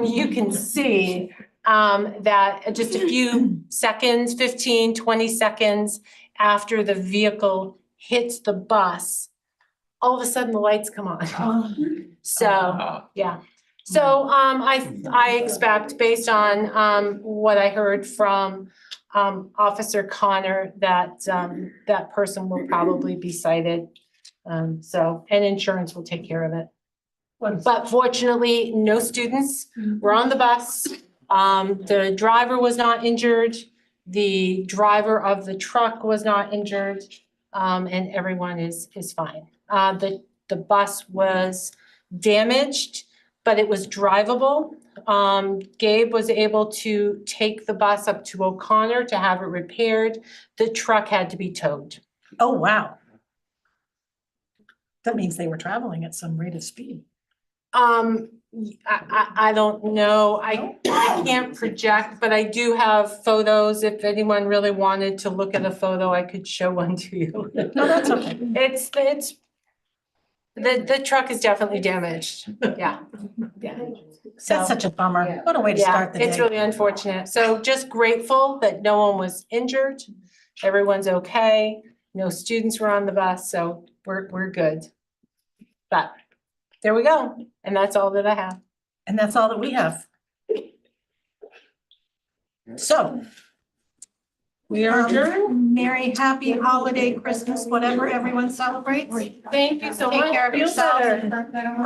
you can see that just a few seconds, 15, 20 seconds after the vehicle hits the bus, all of a sudden the lights come on. So, yeah. So, I expect, based on, what I heard from, Officer Connor, that, that person will probably be cited. And insurance will take care of it. But fortunately, no students were on the bus. The driver was not injured. The driver of the truck was not injured. And everyone is fine. The bus was damaged, but it was drivable. Gabe was able to take the bus up to O'Connor to have it repaired. The truck had to be towed. Oh, wow. That means they were traveling at some rate of speed. I don't know. I can't project, but I do have photos. If anyone really wanted to look at a photo, I could show one to you. No, that's okay. It's the truck is definitely damaged. Yeah. That's such a bummer. What a way to start the day. It's really unfortunate. So just grateful that no one was injured. Everyone's okay. No students were on the bus, so we're good. But there we go. And that's all that I have. And that's all that we have. So we are adjourned. Merry, happy holiday, Christmas, whatever everyone celebrates. Thank you so much. Take care of Feel yourselves. better.